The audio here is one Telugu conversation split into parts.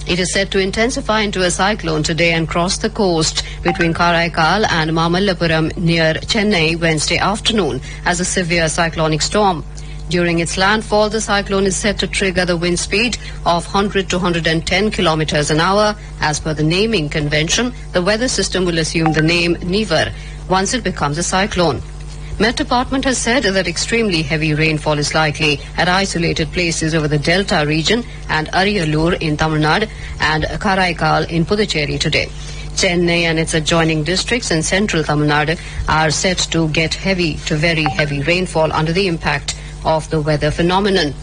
It is set to intensify into a cyclone today and cross the coast between Karaikal and Mamallapuram near Chennai Wednesday afternoon as a severe cyclonic storm. During its landfall, the cyclone is set to trigger the wind speed of 100 to 110 kilometers an hour. As per the naming convention, the weather system will assume the name Nivar once it becomes a cyclone. Met Department has said that extremely heavy rainfall is likely at isolated places over the Delta region and Ariyalur in Tamil Nadu and Karaikal in Puducherry today. Chennai and its adjoining districts in central Tamil Nadu are set to get heavy to very heavy rainfall under the impact of the weather phenomenon.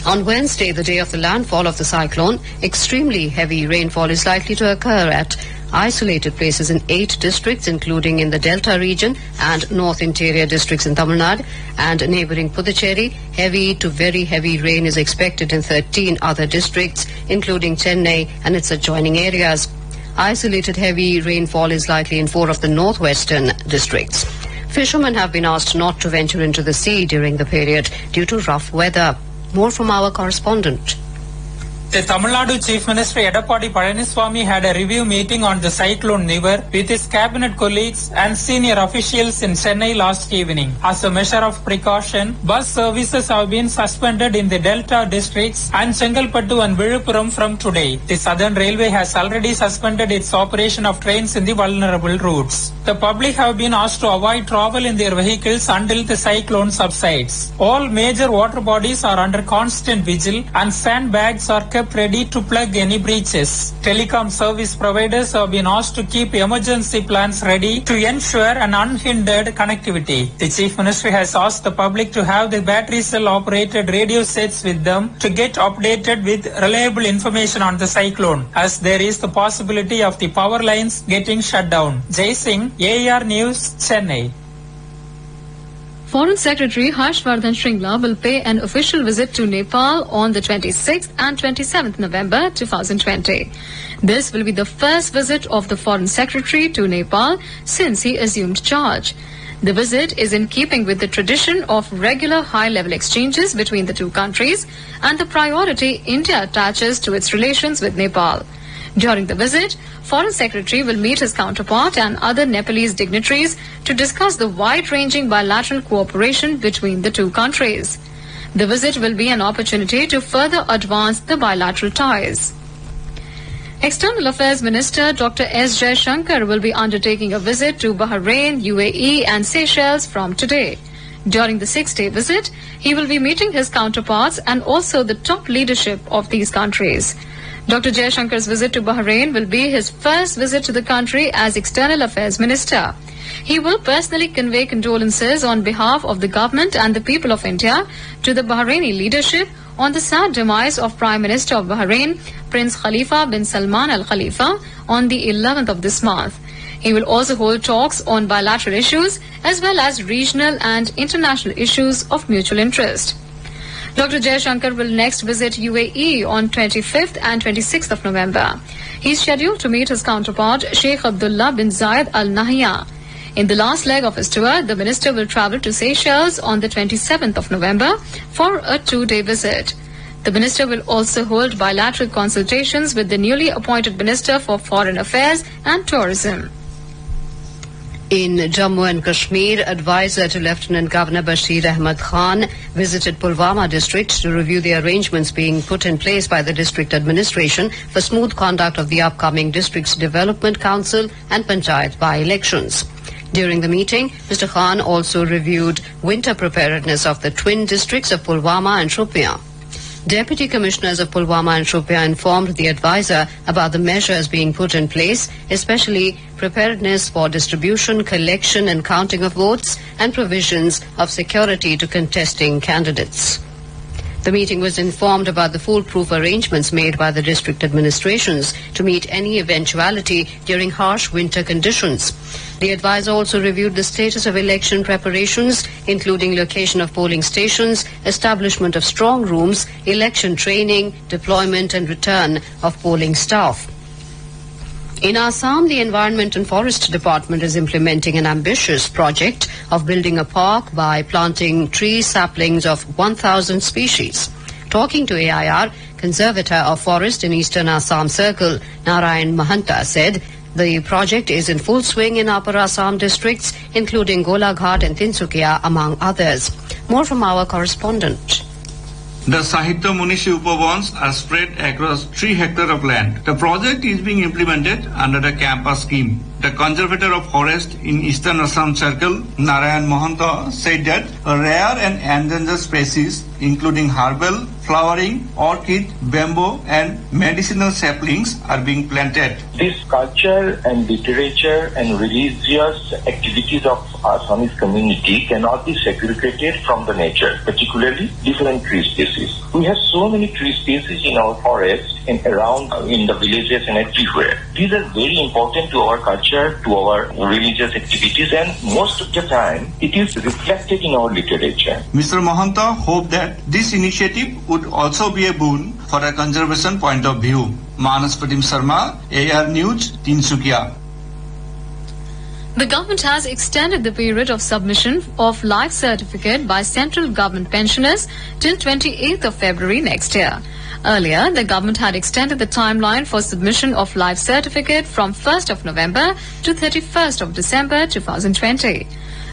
On Wednesday, the day of the landfall of the cyclone, extremely heavy rainfall is likely to occur at isolated places in 8 districts, including in the Delta region and North Interior districts in Tamil Nadu and neighbouring Puducherry. Heavy to very heavy rain is expected in 13 other districts, including Chennai and its adjoining areas. Isolated heavy rainfall is likely in 4 of the northwestern districts. Fishermen have been asked not to venture into the sea during the period due to rough weather. More from our correspondent. The Tamil Nadu Chief Minister Edappadi Palaniswamy had a review meeting on the cyclone Nivar with his cabinet colleagues and senior officials in Chennai last evening. As a measure of precaution, bus services have been suspended in the Delta districts and Chengalpattu and Viluppuram from today. The Southern Railway has already suspended its operation of trains in the vulnerable routes. The public have been asked to avoid travel in their vehicles until the cyclone subsides. All major water bodies are under constant vigil and sandbags are kept ready to plug any breaches. Telecom service providers have been asked to keep emergency plans ready to ensure an unhindered connectivity. The Chief Minister has asked the public to have the battery cell operated radio sets with them to get updated with reliable information on the cyclone, as there is the possibility of the power lines getting shut down. Jai Singh, AR News, Chennai. Foreign Secretary Harshvardhan Shringla will pay an official visit to Nepal on the 26th and 27th November 2020. This will be the first visit of the Foreign Secretary to Nepal since he assumed charge. The visit is in keeping with the tradition of regular high-level exchanges between the two countries and the priority India attaches to its relations with Nepal. During the visit, Foreign Secretary will meet his counterpart and other Nepalese dignitaries to discuss the wide-ranging bilateral cooperation between the two countries. The visit will be an opportunity to further advance the bilateral ties. External Affairs Minister Dr. S. Jaishankar will be undertaking a visit to Bahrain, UAE and Seychelles from today. During the 6-day visit, he will be meeting his counterparts and also the top leadership of these countries. Dr. Jaishankar's visit to Bahrain will be his first visit to the country as External Affairs Minister. He will personally convey condolences on behalf of the government and the people of India to the Bahraini leadership on the sad demise of Prime Minister of Bahrain, Prince Khalifa bin Salman Al Khalifa, on the 11th of this month. He will also hold talks on bilateral issues as well as regional and international issues of mutual interest. Dr. Jaishankar will next visit UAE on 25th and 26th of November. He is scheduled to meet his counterpart Sheikh Abdullah bin Zayed Al Nahyan. In the last leg of his tour, the minister will travel to Seychelles on the 27th of November for a 2-day visit. The minister will also hold bilateral consultations with the newly appointed Minister for Foreign Affairs and Tourism. In Jammu and Kashmir, advisor to Lieutenant Governor Bashir Ahmad Khan visited Pulwama district to review the arrangements being put in place by the district administration for smooth conduct of the upcoming district's development council and panchayat by-elections. During the meeting, Mr. Khan also reviewed winter preparedness of the twin districts of Pulwama and Shopian. Deputy Commissioners of Pulwama and Shopian informed the advisor about the measures being put in place, especially preparedness for distribution, collection and counting of votes and provisions of security to contesting candidates. The meeting was informed about the foolproof arrangements made by the district administrations to meet any eventuality during harsh winter conditions. The advisor also reviewed the status of election preparations, including location of polling stations, establishment of strong rooms, election training, deployment and return of polling staff. In Assam, the Environment and Forest Department is implementing an ambitious project of building a park by planting tree saplings of 1,000 species. Talking to AIR, conservator of forest in eastern Assam Circle, Narayan Mahanta, said the project is in full swing in Upper Assam districts, including Golaghat and Tinsukia, among others. More from our correspondent. The Sahitya Munishi Upavans are spread across 3 hectares of land. The project is being implemented under the campus scheme. The conservator of forest in Eastern Assam Circle, Narayan Mahanta, said that a rare and endangered species, including herbal, flowering, orchid, bamboo, and medicinal saplings, are being planted. This culture and literature and religious activities of Assamese community cannot be segregated from the nature, particularly different tree species. We have so many tree species in our forest and around in the villages and everywhere. These are very important to our culture, to our religious activities, and most of the time it is reflected in our literature. Mr. Mahanta hoped that this initiative would also be a boon for a conservation point of view. Manas Pratim Sharma, AR News, Tinsukia. The government has extended the period of submission of life certificate by central government pensioners till 28th of February next year. Earlier, the government had extended the timeline for submission of life certificate from 1st of November to 31st of December 2020.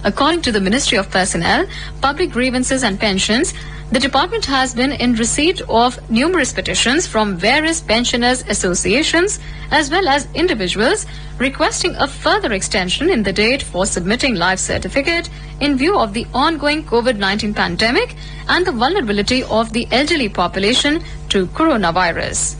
According to the Ministry of Personnel, Public Grievances and Pensions, the department has been in receipt of numerous petitions from various pensioners' associations as well as individuals requesting a further extension in the date for submitting life certificate in view of the ongoing COVID-19 pandemic and the vulnerability of the elderly population to coronavirus.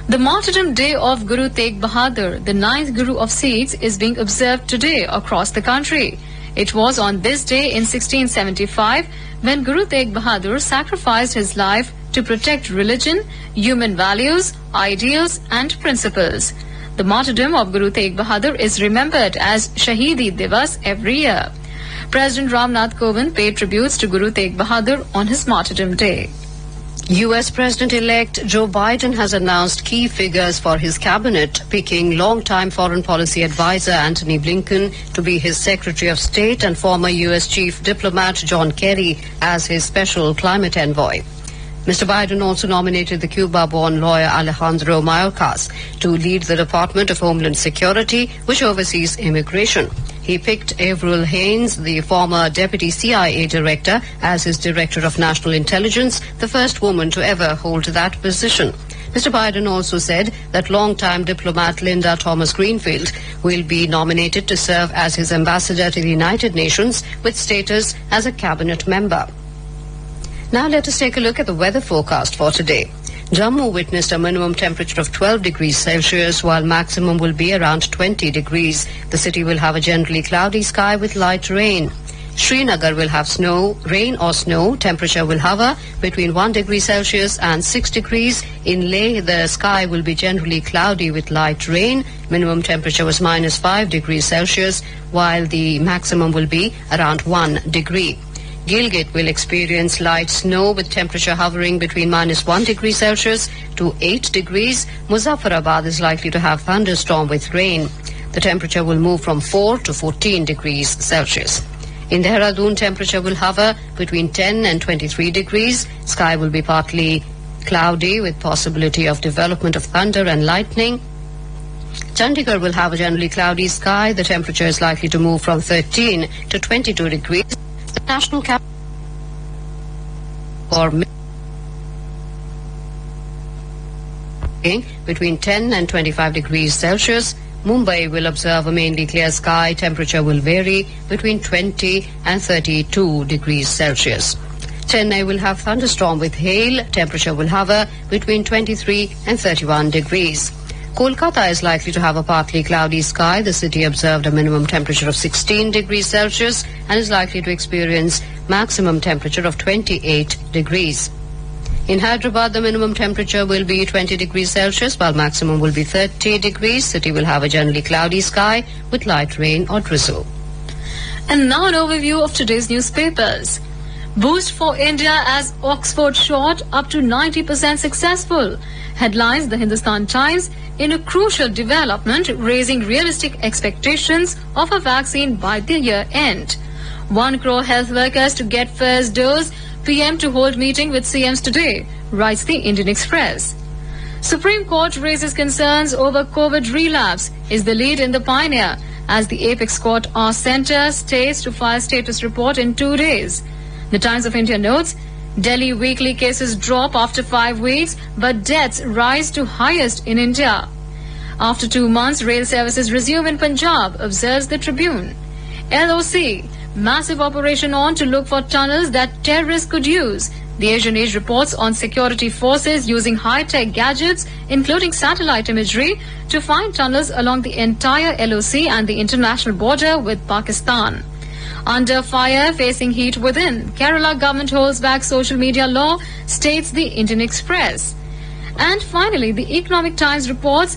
The Martyrdom Day of Guru Tegh Bahadur, the 9th Guru of Sikhs, is being observed today across the country. It was on this day in 1675 when Guru Tegh Bahadur sacrificed his life to protect religion, human values, ideals and principles. The martyrdom of Guru Tegh Bahadur is remembered as Shahidi Divas every year. President Ramnath Kovind paid tributes to Guru Tegh Bahadur on his Martyrdom Day. U.S. President-elect Joe Biden has announced key figures for his cabinet, picking longtime foreign policy advisor Antony Blinken to be his Secretary of State and former U.S. Chief Diplomat John Kerry as his special climate envoy. Mr. Biden also nominated the Cuba-born lawyer Alejandro Mayorkas to lead the Department of Homeland Security, which oversees immigration. He picked Avril Haines, the former deputy CIA director, as his director of national intelligence, the first woman to ever hold that position. Mr. Biden also said that longtime diplomat Linda Thomas Greenfield will be nominated to serve as his ambassador to the United Nations with status as a cabinet member. Now let us take a look at the weather forecast for today. Jammu witnessed a minimum temperature of 12 degrees Celsius, while maximum will be around 20 degrees. The city will have a generally cloudy sky with light rain. Srinagar will have rain or snow. Temperature will hover between 1 degree Celsius and 6 degrees. In Leh, the sky will be generally cloudy with light rain. Minimum temperature was -5 degrees Celsius, while the maximum will be around 1 degree. Gilgit will experience light snow with temperature hovering between -1 degree Celsius to 8 degrees. Muzaffarabad is likely to have thunderstorm with rain. The temperature will move from 4 to 14 degrees Celsius. In Dehradun, temperature will hover between 10 and 23 degrees. Sky will be partly cloudy with possibility of development of thunder and lightning. Chandigarh will have a generally cloudy sky. The temperature is likely to move from 13 to 22 degrees. The national capital or between 10 and 25 degrees Celsius. Mumbai will observe a mainly clear sky. Temperature will vary between 20 and 32 degrees Celsius. Chennai will have thunderstorm with hail. Temperature will hover between 23 and 31 degrees. Kolkata is likely to have a partly cloudy sky. The city observed a minimum temperature of 16 degrees Celsius and is likely to experience maximum temperature of 28 degrees. In Hyderabad, the minimum temperature will be 20 degrees Celsius, while maximum will be 30 degrees. City will have a generally cloudy sky with light rain or drizzle. And now an overview of today's newspapers. Boost for India as Oxford shot up to 90% successful. Headlines the Hindustan Times in a crucial development, raising realistic expectations of a vaccine by the year end. 1 crore health workers to get first dose. PM to hold meeting with CMs today, writes the Indian Express. Supreme Court raises concerns over COVID relapse, is the lead in the Pioneer, as the Apex Court asks Centre states to file status report in 2 days. The Times of India notes, Delhi weekly cases drop after 5 weeks, but deaths rise to highest in India. After 2 months, rail services resume in Punjab, observes the Tribune. LOC, massive operation on to look for tunnels that terrorists could use. The Asian Age reports on security forces using high-tech gadgets, including satellite imagery, to find tunnels along the entire LOC and the international border with Pakistan. Under fire, facing heat within, Kerala government holds back social media law, states the Indian Express. And finally, the Economic Times reports,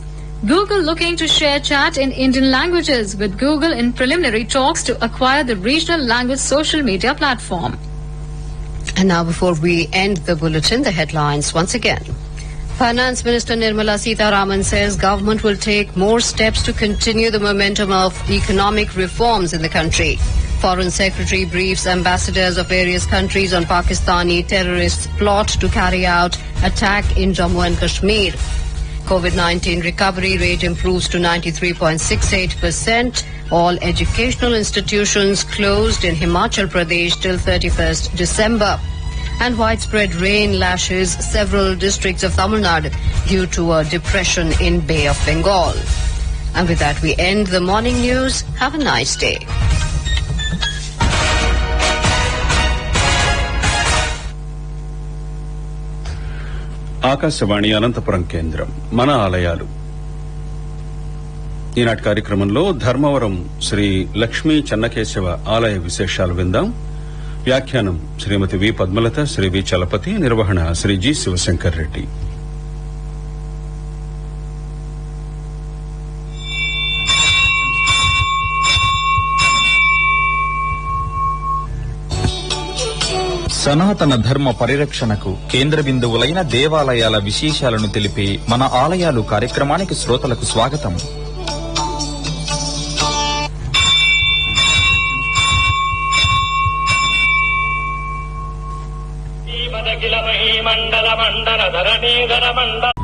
Google looking to share chat in Indian languages, with Google in preliminary talks to acquire the regional language social media platform. And now, before we end the bulletin, the headlines once again. Finance Minister Nirmala Sitharaman says government will take more steps to continue the momentum of economic reforms in the country. Foreign Secretary briefs ambassadors of various countries on Pakistani terrorists' plot to carry out attack in Jammu and Kashmir. COVID-19 recovery rate improves to 93.68%. All educational institutions closed in Himachal Pradesh till 31st December. And widespread rain lashes several districts of Tamil Nadu due to a depression in Bay of Bengal. And with that, we end the morning news. Have a nice day. Akashvani Anantapuram కేంద్రం మన ఆలయాలు ఈనాటి కార్యక్రమంలో ధర్మవరం శ్రీ లక్ష్మీ చెన్నకేశవ ఆలయ విశేషాలు విందాం. వ్యాఖ్యానం శ్రీమతి వి పద్మలత, శ్రీ వి చలపతి, నిర్వహణ శ్రీ జి శివశంకర్ రెడ్డి. సనాతన ధర్మ పరిరక్షణకు కేంద్ర బిందువులైన దేవాలయాల విశేషాలను తెలిపే మన ఆలయాలు కార్యక్రమానికి శ్రోతలకు స్వాగతం.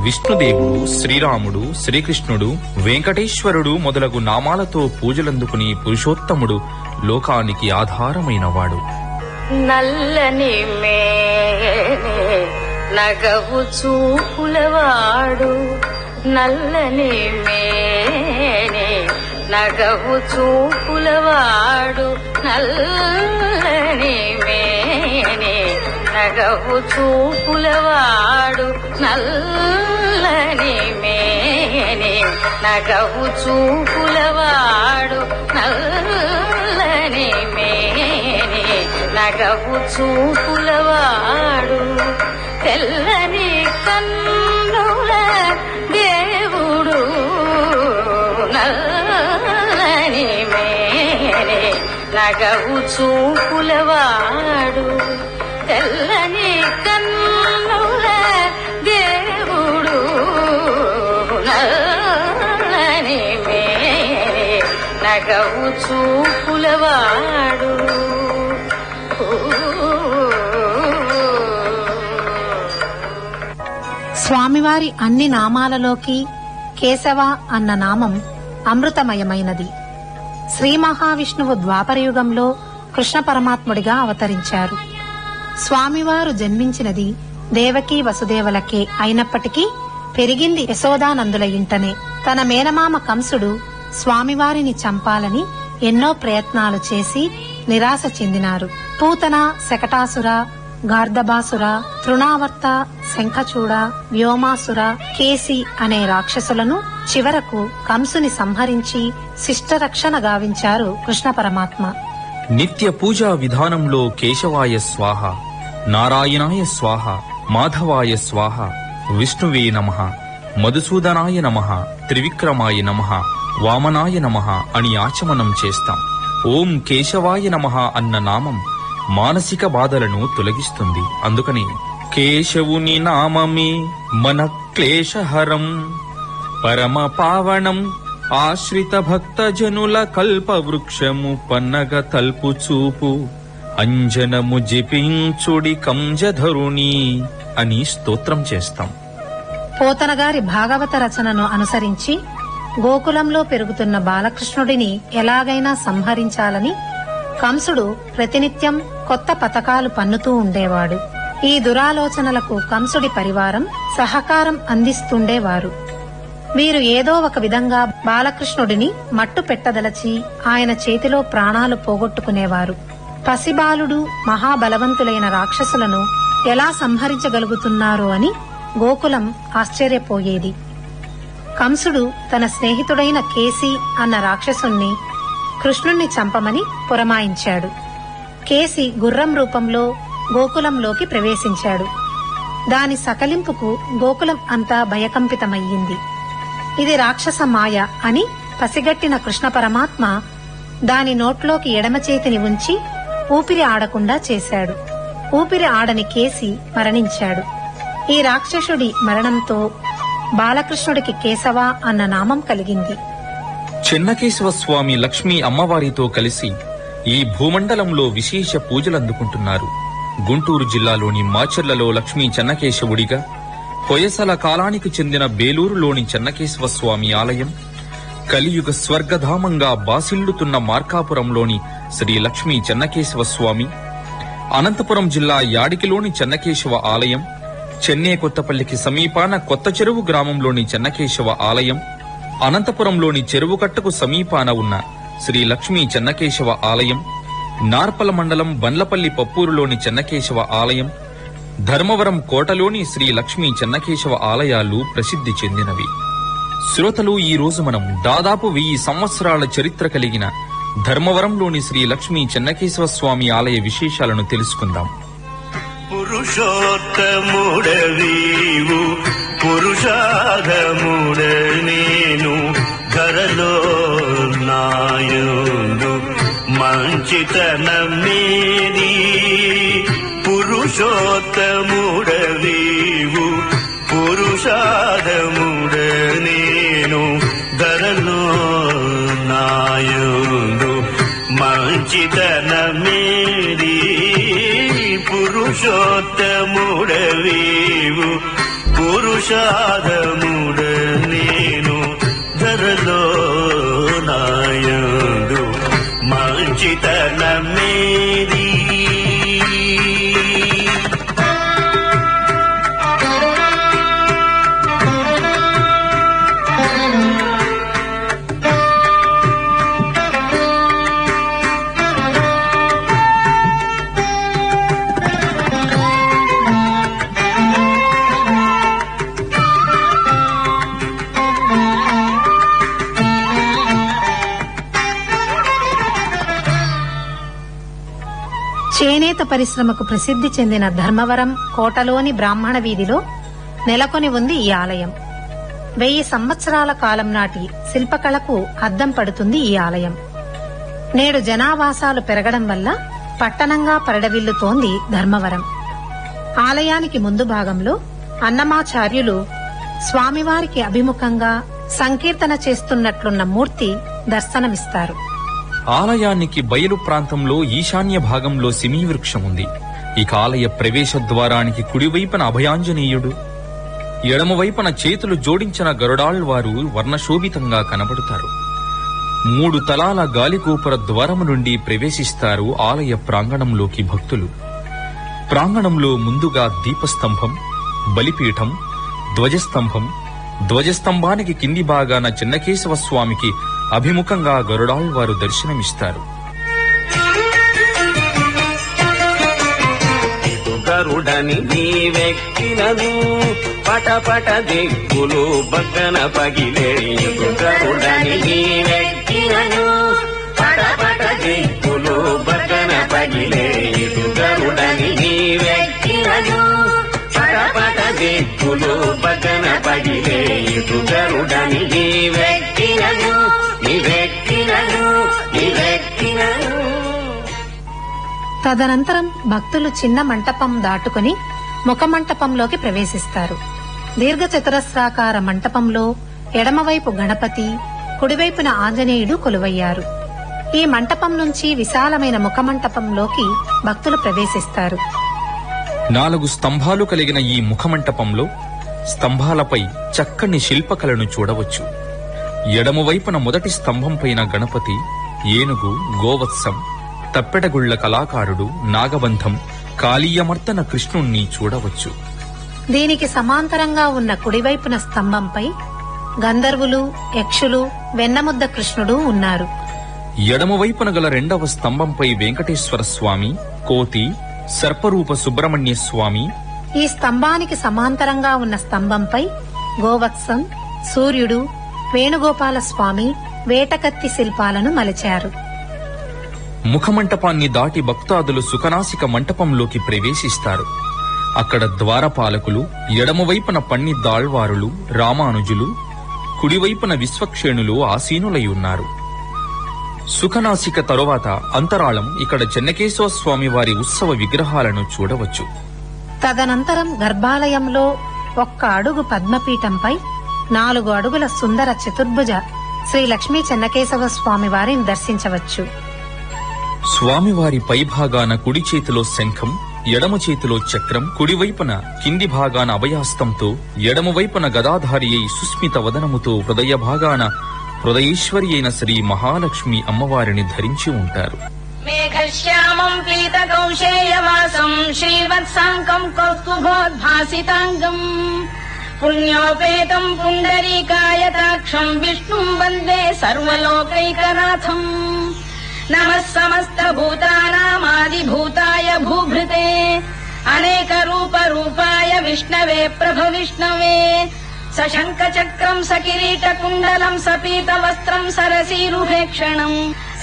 విష్ణుదేవుడు, శ్రీరాముడు, శ్రీకృష్ణుడు, వెంకటేశ్వరుడు మొదలగు నామాలతో పూజలందుకుని పురుషోత్తముడు లోకానికి ఆధారమైనవాడు. నల్లని మేనే నగవు చూపులవాడు, నల్లని మేనే నగవు చూపులవాడు, నల్లని మేనే నగవు చూపులవాడు, నల్లని మేనే నగవు చూపులవాడు, నల్లని మేనే నగవు చూపులవాడు, తెల్లని కన్నుల దేవుడు, నల్లని మేనే నగవు చూపులవాడు, తెల్లని కన్నుల దేవుడు, నల్లని మేనే నగవు చూపులవాడు. స్వామివారి అన్ని నామాలలోకి కేశవ అన్న నామం అమృతమయమైనది. శ్రీ మహావిష్ణువు ద్వాపరయుగంలో కృష్ణ పరమాత్ముడిగా అవతరించారు. స్వామివారు జన్మించినది దేవకీ వసుదేవులకే అయినప్పటికీ పెరిగింది యశోదానందుల ఇంటనే. తన మేనమామ కంసుడు స్వామివారిని చంపాలని ఎన్నో ప్రయత్నాలు చేసి నిరాశ చెందినారు. పూతన, శకటాసుర, గార్ధబాసుర, తృణావర్త, శంఖచూడ, వ్యోమాసుర, కేసి అనే రాక్షసులను చివరకు కంసుని సంహరించి శిష్టరక్షణ గావించారు కృష్ణ పరమాత్మ. నిత్య పూజా విధానంలో కేశవాయ స్వాహ, నారాయణాయ స్వాహ, మాధవాయ స్వాహ, విష్ణువే నమః, మధుసూదనాయ నమః, త్రివిక్రమాయ నమః, వామనాయ నమః అని ఆచమనం చేస్తాం. ఓం కేశవాయ నమః అన్న నామం మానసిక బాధలను తొలగిస్తుంది. అందుకని కేశవుని నామమే మన క్లేశహరం, పరమ పావనం, ఆశ్రిత భక్త జనుల కల్ప వృక్షము, పన్నగ తల్పు చూపు, అంజనము జపించుడి కంజధరుణి అని స్తోత్రం చేస్తాం. పోతనగారి భాగవత రచనను అనుసరించి గోకులంలో పెరుగుతున్న బాలకృష్ణుడిని ఎలాగైనా సంహరించాలని కంసుడు ప్రతినిత్యం కొత్త పథకాలు పన్నుతూ ఉండేవాడు. ఈ దురాలోచనలకు కంసుడి పరివారం సహకారం అందిస్తుండేవారు. వీరు ఏదో ఒక విధంగా బాలకృష్ణుడిని మట్టు పెట్టదలచి ఆయన చేతిలో ప్రాణాలు పోగొట్టుకునేవారు. పసిబాలుడు మహాబలవంతులైన రాక్షసులను ఎలా సంహరించగలుగుతున్నారో అని గోకులం ఆశ్చర్యపోయేది. కంసుడు తన స్నేహితుడైన కేసి అన్న రాక్షసుణ్ణి కృష్ణుణ్ణి చంపమని పురమాయించాడు. కేసి గుర్రం రూపంలో గోకులంలోకి ప్రవేశించాడు. దాని సకలింపుకు గోకులం అంతా భయకంపితమయ్యింది. ఇది రాక్షస మాయ అని పసిగట్టిన కృష్ణ పరమాత్మ దాని నోట్లోకి ఎడమ చేతిని ఉంచి ఊపిరి ఆడకుండా చేశాడు. ఊపిరి ఆడని కేసి మరణించాడు. ఈ రాక్షసుడి మరణంతో బాలకృష్ణుడికి కేశవ అన్న నామం కలిగింది. చెన్నకేశవ స్వామి లక్ష్మీ అమ్మవారితో కలిసి ఈ భూమండలంలో విశేష పూజలందుకుంటున్నారు. గుంటూరు జిల్లాలోని మాచర్లలో లక్ష్మీ చెన్నకేశవుడిగా, హొయసల కాలానికి చెందిన బేలూరులోని చెన్నకేశవ స్వామి ఆలయం, కలియుగ స్వర్గధామంగా బాసిల్లుతున్న మార్కాపురంలోని శ్రీ లక్ష్మీ చెన్నకేశవ స్వామి, అనంతపురం జిల్లా యాడికిలోని చెన్నకేశవ ఆలయం, చెన్నై కొత్తపల్లికి సమీపాన కొత్త చెరువు గ్రామంలోని చెన్నకేశవ ఆలయం, అనంతపురంలోని చెరువుకట్టకు సమీపాన ఉన్న శ్రీ లక్ష్మీ చెన్నకేశవ ఆలయం, నార్పల మండలం బండ్లపల్లి పప్పూరులోని చెన్నకేశవ ఆలయం, ధర్మవరం కోటలోని శ్రీ లక్ష్మీ చెన్నకేశవ ఆలయాలు ప్రసిద్ధి చెందినవి. శ్రోతలు, ఈ రోజు మనం దాదాపు 1000 సంవత్సరాల చరిత్ర కలిగిన ధర్మవరంలోని శ్రీ లక్ష్మీ చెన్నకేశవ స్వామి ఆలయ విశేషాలను తెలుసుకుందాం. పురుషోత్తముడవీవు పురుషాధముడ నేను ధరలో నాయుడు మంచితనమేది. పురుషోత్తముడవీవు పురుషాధముడ నేను ధరలో నాయుడు మంచితనమేది. పురుషోత్తముడవీవు పురుషాధముడ నేను ధరలో నాయుడు మంచితనమేది. చేనేత పరిశ్రమకు ప్రసిద్ధి చెందిన ధర్మవరం కోటలోని బ్రాహ్మణ వీధిలో నెలకొని ఉంది ఈ ఆలయం. 1000 సంవత్సరాల కాలం నాటి శిల్పకళకు అద్దం పడుతుంది ఈ ఆలయం. నేడు జనావాసాలు పెరగడం వల్ల పట్టణంగా పరడవిల్లుతోంది ధర్మవరం. ఆలయానికి ముందు భాగంలో అన్నమాచార్యులు స్వామివారికి అభిముఖంగా సంకీర్తన చేస్తున్నట్లున్న మూర్తి దర్శనమిస్తారు. ఆలయానికి బయలు ప్రాంతంలో ఈశాన్య భాగంలో సిమీ వృక్షం ఉంది. ఇక ఆలయ ప్రవేశ ద్వారానికి కుడివైపున అభయాంజనేయుడు, ఎడమవైపున చేతులు జోడించిన గరుడాళ్వారు వర్ణశోభితంగా కనబడతారు. 3 తలాల గాలిగోపుర ద్వారము నుండి ప్రవేశిస్తారు ఆలయ ప్రాంగణంలోకి భక్తులు. ప్రాంగణంలో ముందుగా దీపస్తంభం, బలిపీఠం, ధ్వజస్తంభం, ధ్వజస్తంభానికి కింది భాగాన చెన్నకేశవ స్వామికి అభిముఖంగా గరుడాళ్వారు దర్శనమిస్తారు. గరుడని నీవెక్కినను పటపట దిక్కులు బగ్గన పగిలే. గరుడని నీవెక్కినను పటపట దిక్కులు బగ్గన పగిలే. గరుడని నీవెక్కినను పటపట దిక్కులు బగ్గన పగిలే. గరుడని నీవెక్కినను తదనంతరం భక్తులు చిన్న మంటపం దాటుకుని ముఖమంటపంలోకి ప్రవేశిస్తారు. దీర్ఘచతురస్రాకార మంటపంలో ఎడమవైపు గణపతి, కుడివైపున ఆంజనేయుడు కొలువయ్యారు. ఈ మంటపం నుంచి విశాలమైన ముఖమంటపంలోకి భక్తులు ప్రవేశిస్తారు. 4 స్తంభాలు కలిగిన ఈ ముఖమంటపంలో స్తంభాలపై చక్కని శిల్పకళను చూడవచ్చు. ఎడమవైపున మొదటి స్తంభం పైన గణపతి, ఏనుగు, గోవత్సం, తప్పెటగుళ్ల కళాకారుడు, నాగబంధం, కాళీయమర్దన కృష్ణుణ్ణి చూడవచ్చు. దీనికి సమాంతరంగా ఉన్న కుడివైపున స్తంభంపై గంధర్వులు, యక్షులు, వెన్నముద్ద కృష్ణుడు ఉన్నారు. ఎడమవైపున గల 2వ స్తంభంపై వెంకటేశ్వర స్వామి, కోతి, సర్పరూప సుబ్రహ్మణ్య స్వామి. ఈ స్తంభానికి సమాంతరంగా ఉన్న స్తంభంపై గోవత్సం, సూర్యుడు, వేణుగోపాల స్వామి, వేటకత్తి శిల్పాలను మలిచారు. ముఖమంటపాన్ని దాటి భక్తాదులు సుఖనాసిక మంటపంలోకి ప్రవేశిస్తారు. అక్కడ ద్వారపాలకులు, ఎడమవైపున పన్నిద్దాళ్వారులు, రామానుజులు, కుడివైపున విశ్వక్షేణులు ఆసీనులై ఉన్నారు. సుఖనాసిక తరువాత అంతరాళం, ఇక్కడ చెన్నకేశవ స్వామి వారి ఉత్సవ విగ్రహాలను చూడవచ్చు. తదనంతరం గర్భాలయంలో 1 అడుగు పద్మపీఠంపై 4 అడుగుల సుందర చతుర్భుజ శ్రీ లక్ష్మీ చెన్నకేశవ స్వామి వారిని దర్శించవచ్చు. స్వామివారి పైభాగాన కుడి చేతిలో శంఖం, ఎడమ చేతిలో చక్రం, కుడివైపున కింది భాగాన అభయాస్తంతో, ఎడమవైపున గదాధారి అయి సుస్మిత వదనముతో హృదయ భాగాన హృదయేశ్వరి అయిన శ్రీ మహాలక్ష్మి అమ్మవారిని ధరించి ఉంటారు. మేఘశ్యామం పీత కౌశేయవాసం శ్రీవత్సాంకం కౌస్తుభోద్భాసితాంగం పుణ్యోపేతం పుండరీకాయతాక్షం విష్ణుం వందే సర్వలోకైకనాథం. నమః సమస్త భూతానామాదిభూతాయ భూభృతే అనేక రూప రూపాయ విష్ణవే ప్రభ విష్ణవే. సశంఖ చక్రం సకిరీట కుండలం సపీత వస్త్రం సరసీరుభేక్షణం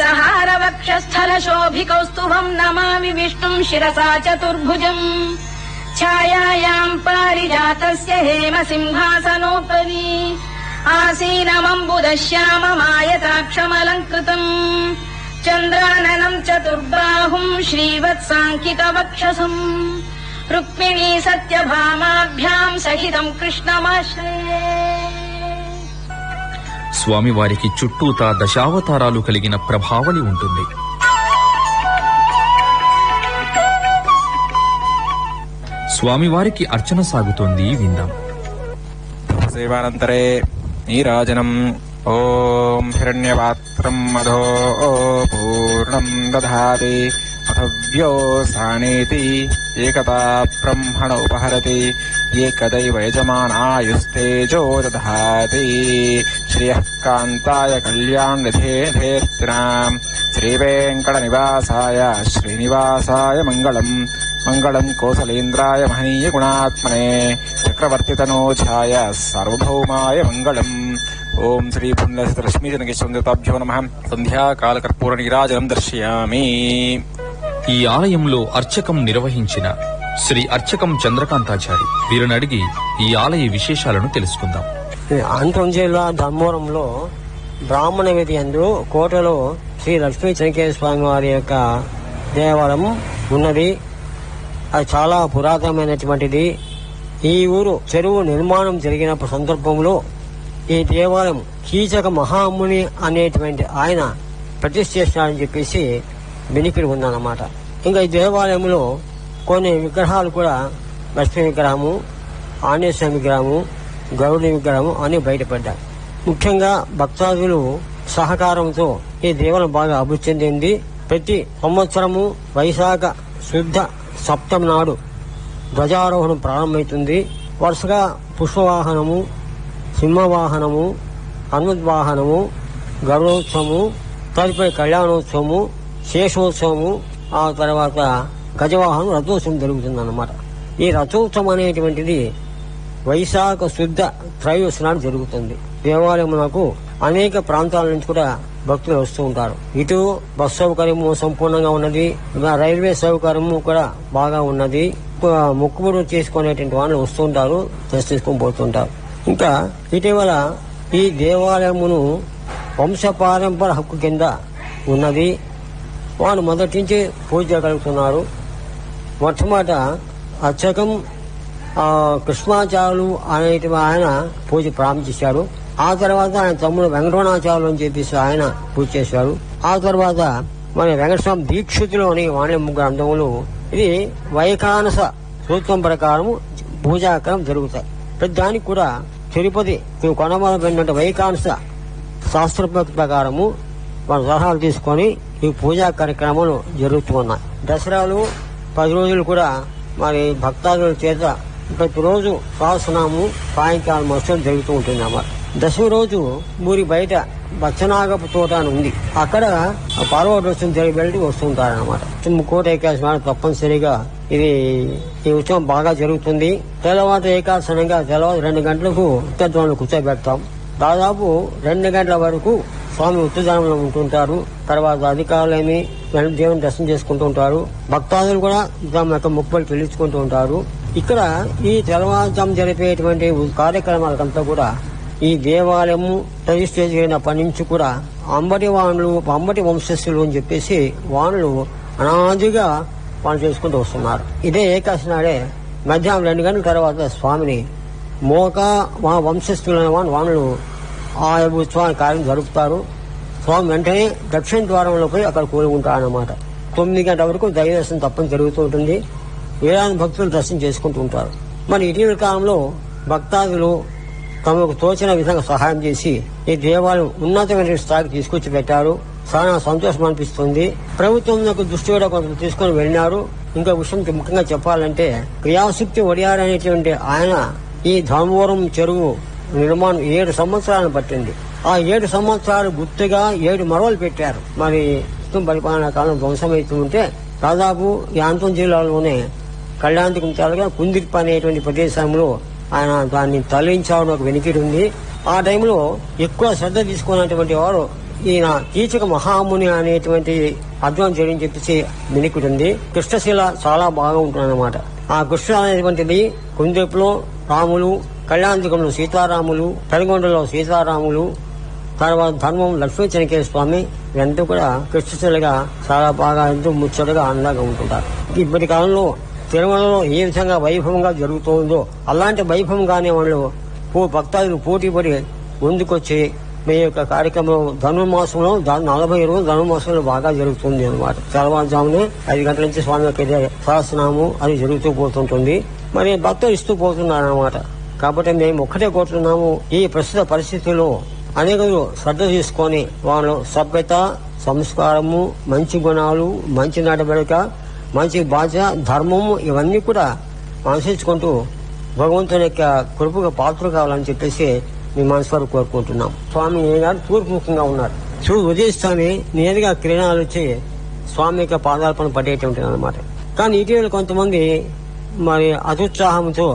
సహార వక్షస్థల శోభికౌస్తుభం నమామి విష్ణుం శిరసా చతుర్భుజం. ఛాయాయాం పారిజాతస్య హేమ సింహాసనోపరి ఆసీనమంబుదశ్యామమాయతాక్షమలంకృతం చంద్రాననం చతుర్బాహుం శ్రీవత్సాంకిత వక్షసం రుక్మిణీ సత్యభామాభ్యాం సహితం కృష్ణమాశ్రయే. స్వామివారికి చుట్టూతా దశావతారాలు కలిగిన ప్రభావళి ఉంటుంది. స్వామివారికి అర్చన సాగుతోంది, విందాం. సేవానంతరే నీరాజనం. ఓం హిరణ్యపాత్రం మధో పూర్ణం దధాతి అథవ్యోసానేతి ఏకదా బ్రహ్మణ ఉపహరతి ఏకదైవ యజమానాయుస్తేజో దధాతి. శ్రియః కాంతాయ కళ్యాణనిధేర్థేర్తినాం శ్రీవేంకటనివాసాయ శ్రీనివాసాయ మంగళం. మంగళం కోసలేంద్రాయ మహనీయ గుణాత్మనే చక్రవర్తితనోజాయ సార్వభౌమాయ మంగళం. ఓం శ్రీ పుణ్యసిత లక్ష్మీ జనకేశ్వరదేవతాభ్యో నమః. సంధ్యాకాల కర్పూర నీరాజనం దర్శయామి. ఈ ఆలయంలో అర్చకం నిర్వహించిన శ్రీ అర్చకం చంద్రకాంతాచారి వీరిని అడిగి ఈ ఆలయ విశేషాలను తెలుసుకుందాం. అనంతపురం జిల్లా ధర్మవరంలో బ్రాహ్మణ వీధి యందు కోటలో శ్రీ లక్ష్మీ చెన్నకేశ్వర స్వామి వారి యొక్క దేవాలయం ఉన్నది. అది చాలా పురాతనమైనటువంటిది. ఈ ఊరు చెరువు నిర్మాణం జరిగిన సందర్భంలో ఈ దేవాలయం కీచక మహాముని అనేటువంటి ఆయన ప్రతిష్ఠ చేస్తాడని చెప్పేసి బెనిఫిట్ ఉందన్నమాట. ఇంకా ఈ దేవాలయంలో కొన్ని విగ్రహాలు కూడా లక్ష్మీ విగ్రహము, ఆంజనేయ స్వామి విగ్రహము, గరుడి విగ్రహము అని బయటపడ్డాయి. ముఖ్యంగా భక్తాదులు సహకారంతో ఈ దేవాలయం బాగా అభివృద్ధి చెందింది. ప్రతి సంవత్సరము వైశాఖ శుద్ధ సప్తమి నాడు ధ్వజారోహణం ప్రారంభమవుతుంది. వరుసగా పుష్పవాహనము, సింహవాహనము, హనుమద్వాహనము, గరుడోత్సవము, తదుపరి కళ్యాణోత్సవము, శేషోత్సవము, ఆ తర్వాత గజవాహనం, రథోత్సవం జరుగుతుందన్నమాట. ఈ రథోత్సవం అనేటువంటిది వైశాఖ శుద్ధ త్రయోదశి నాడు జరుగుతుంది. దేవాలయమునకు అనేక ప్రాంతాల నుంచి కూడా భక్తులు వస్తూ ఉంటారు. ఇటు బస్ సౌకర్యము సంపూర్ణంగా ఉన్నది, రైల్వే సౌకర్యము కూడా బాగా ఉన్నది. మొక్కుబడి చేసుకునేటువంటి వాళ్ళు వస్తుంటారు, తీసుకొని పోతుంటారు. ఇంకా ఇటీవల ఈ దేవాలయమును వంశపారంపర హక్కు కింద ఉన్నది. వారు మొదటి నుంచి పూజ చేయగలుగుతున్నారు. మొట్టమొదట అర్చకం కృష్ణాచార్యులు అనేటి ఆయన పూజ ప్రారంభించారు. ఆ తర్వాత ఆయన తమ్ముడు వెంకటరమణాచార్యులు అని చెప్పేసి ఆయన పూజ చేశారు. ఆ తర్వాత మన వెంకటస్వామి దీక్షితులోని వాణి గ్రంథములు ఇది వైఖానస సూత్రం ప్రకారం పూజాకారం జరుగుతాయి. ప్రతి దానికి కూడా తిరుపతి కొనమలైన వైఖానస శాస్త్ర ప్రకారము మన సలహాలు తీసుకొని ఈ పూజా కార్యక్రమాలు జరుగుతూ ఉన్నాయి. దసరాలు 10 రోజులు కూడా మరి భక్తాదుల చేత ప్రతిరోజు సహస్రనామం సాయంకాలం మొత్తం జరుగుతూ ఉంటుంది అన్నమాట. దశమి రోజు ఊరి బయట బచ్చనాగపు తోట అని ఉంది, అక్కడ పార్వదర్శనం వెళ్ళి వస్తుంటారనమాట. ముక్కోటి ఏకాదశి నాడు తప్పనిసరిగా ఈ ఉత్సవం బాగా జరుగుతుంది. తెల్లవారు ఏకాదశనంగా తెల్లవారు 2 గంటలకు ఉత్తర్వాళ్ళు కూర్చోబెడతాం. దాదాపు 2 గంటల వరకు స్వామి ఉత్తర్జానంలో ఉంటుంటారు. తర్వాత అధికారులేమి దేవుని దర్శనం చేసుకుంటూ ఉంటారు. భక్తాదులు కూడా తమ యొక్క మొక్కులు చెల్లించుకుంటూ ఉంటారు. ఇక్కడ ఈ తెల్లవారుజాము జరిపేటువంటి కార్యక్రమాలకంతా కూడా ఈ దేవాలయము ప్రతిష్ఠ చేయనప్పటి నుంచి కూడా అంబటి వంశస్థులు అని చెప్పేసి వాళ్ళు అనాదిగా వాళ్ళు చేసుకుంటూ వస్తున్నారు. ఇదే ఏకాదశి నాడే మధ్యాహ్నం 2 గంటల తర్వాత స్వామిని వంశస్థులైన వాళ్ళు ఆ ఉత్సవాన్ని కార్యం జరుపుతారు. స్వామి వెంటనే దక్షిణ ద్వారంలో పోయి అక్కడ కూడుకుంటారన్నమాట. 9 గంటల వరకు దైవ దర్శనం తప్పని జరుగుతూ ఉంటుంది. వేలాది భక్తులు దర్శనం చేసుకుంటూ ఉంటారు. మరి ఇటీవల కాలంలో భక్తాదులు తమకు తోచిన విధంగా సహాయం చేసి ఈ దేవాలయం ఉన్నతమైన స్థాయికి తీసుకొచ్చి పెట్టారు. చాలా సంతోషం అనిపిస్తుంది. ప్రభుత్వం దృష్టి కూడా కొంత తీసుకొని వెళ్ళినారు. ఇంకా విషయం ముఖ్యంగా చెప్పాలంటే క్రియాశక్తి ఒడియారు అనేటువంటి ఆయన ఈ ధర్మవరం చెరువు నిర్మాణం 7 సంవత్సరాలను పట్టింది. ఆ 7 సంవత్సరాలు గుర్తుగా 7 మరవలు పెట్టారు. మరి పరిపాలనా కాలం ధ్వంసమైతూ ఉంటే దాదాపు ఈ అనంతపురం జిల్లాలోనే కళ్యాణించాలుగా కుందిర్ప అనేటువంటి ప్రదేశంలో ఆయన దాన్ని తరలించాలని ఒక వెనికిడి ఉంది. ఆ టైంలో ఎక్కువ శ్రద్ధ తీసుకున్నటువంటి వారు ఈయన కీచక మహాముని అనేటువంటి అధ్వానం చేయని చెప్పేసి వెనికిడి ఉంది. కృష్ణశిల చాలా బాగా ఉంటుందన్నమాట. ఆ కృష్ణ అనేటువంటిది కుందిర్పులో రాములు, కళ్యాణదుర్గంలో సీతారాములు, పెనుగొండలో సీతారాములు, తర్వాత ధర్మం లక్ష్మీ చెన్నకేశ్వర స్వామి ఇదంతా కూడా కృష్ణశిలగా చాలా బాగా ఎంతో ముచ్చటగా అందంగా ఉంటుంటారు. ఇప్పటి కాలంలో తిరుమలలో ఏ విధంగా వైభవంగా జరుగుతుందో అలాంటి వైభవంగానే వాళ్ళు భక్తాదులు పోటీపడి ముందుకొచ్చి మీ యొక్క కార్యక్రమం ధనుర్మాసంలో 40 రోజులు ధనుర్మాసంలో బాగా జరుగుతుంది అన్నమాట. తెల్లవారుజామునే 5 గంటల నుంచి స్వామి యొక్క సహస్రనామం అది జరుగుతూ పోతుంటుంది. మరి భక్తులు ఇస్తూ పోతున్నారు అన్నమాట. కాబట్టి మేము ఒక్కటే కోరుతున్నాము, ఈ ప్రస్తుత పరిస్థితుల్లో అనేకులు శ్రద్ధ తీసుకొని వాళ్ళు సభ్యత, సంస్కారము, మంచి గుణాలు, మంచి నడవడిక, మంచి బాధ్యత, ధర్మము ఇవన్నీ కూడా అనుసరించుకుంటూ భగవంతుని యొక్క కృపకు పాత్ర కావాలని చెప్పేసి మేము మనస్ఫూర్తిగా కోరుకుంటున్నాం. స్వామి గారు తూర్పుముఖంగా ఉన్నారు. ఉదయిస్తానే నేరుగా కిరణాలు వచ్చి స్వామి యొక్క పాదాలపైన పడేటువంటి అన్నమాట. కానీ ఇటీవల కొంతమంది మరి అత్యుత్సాహంతో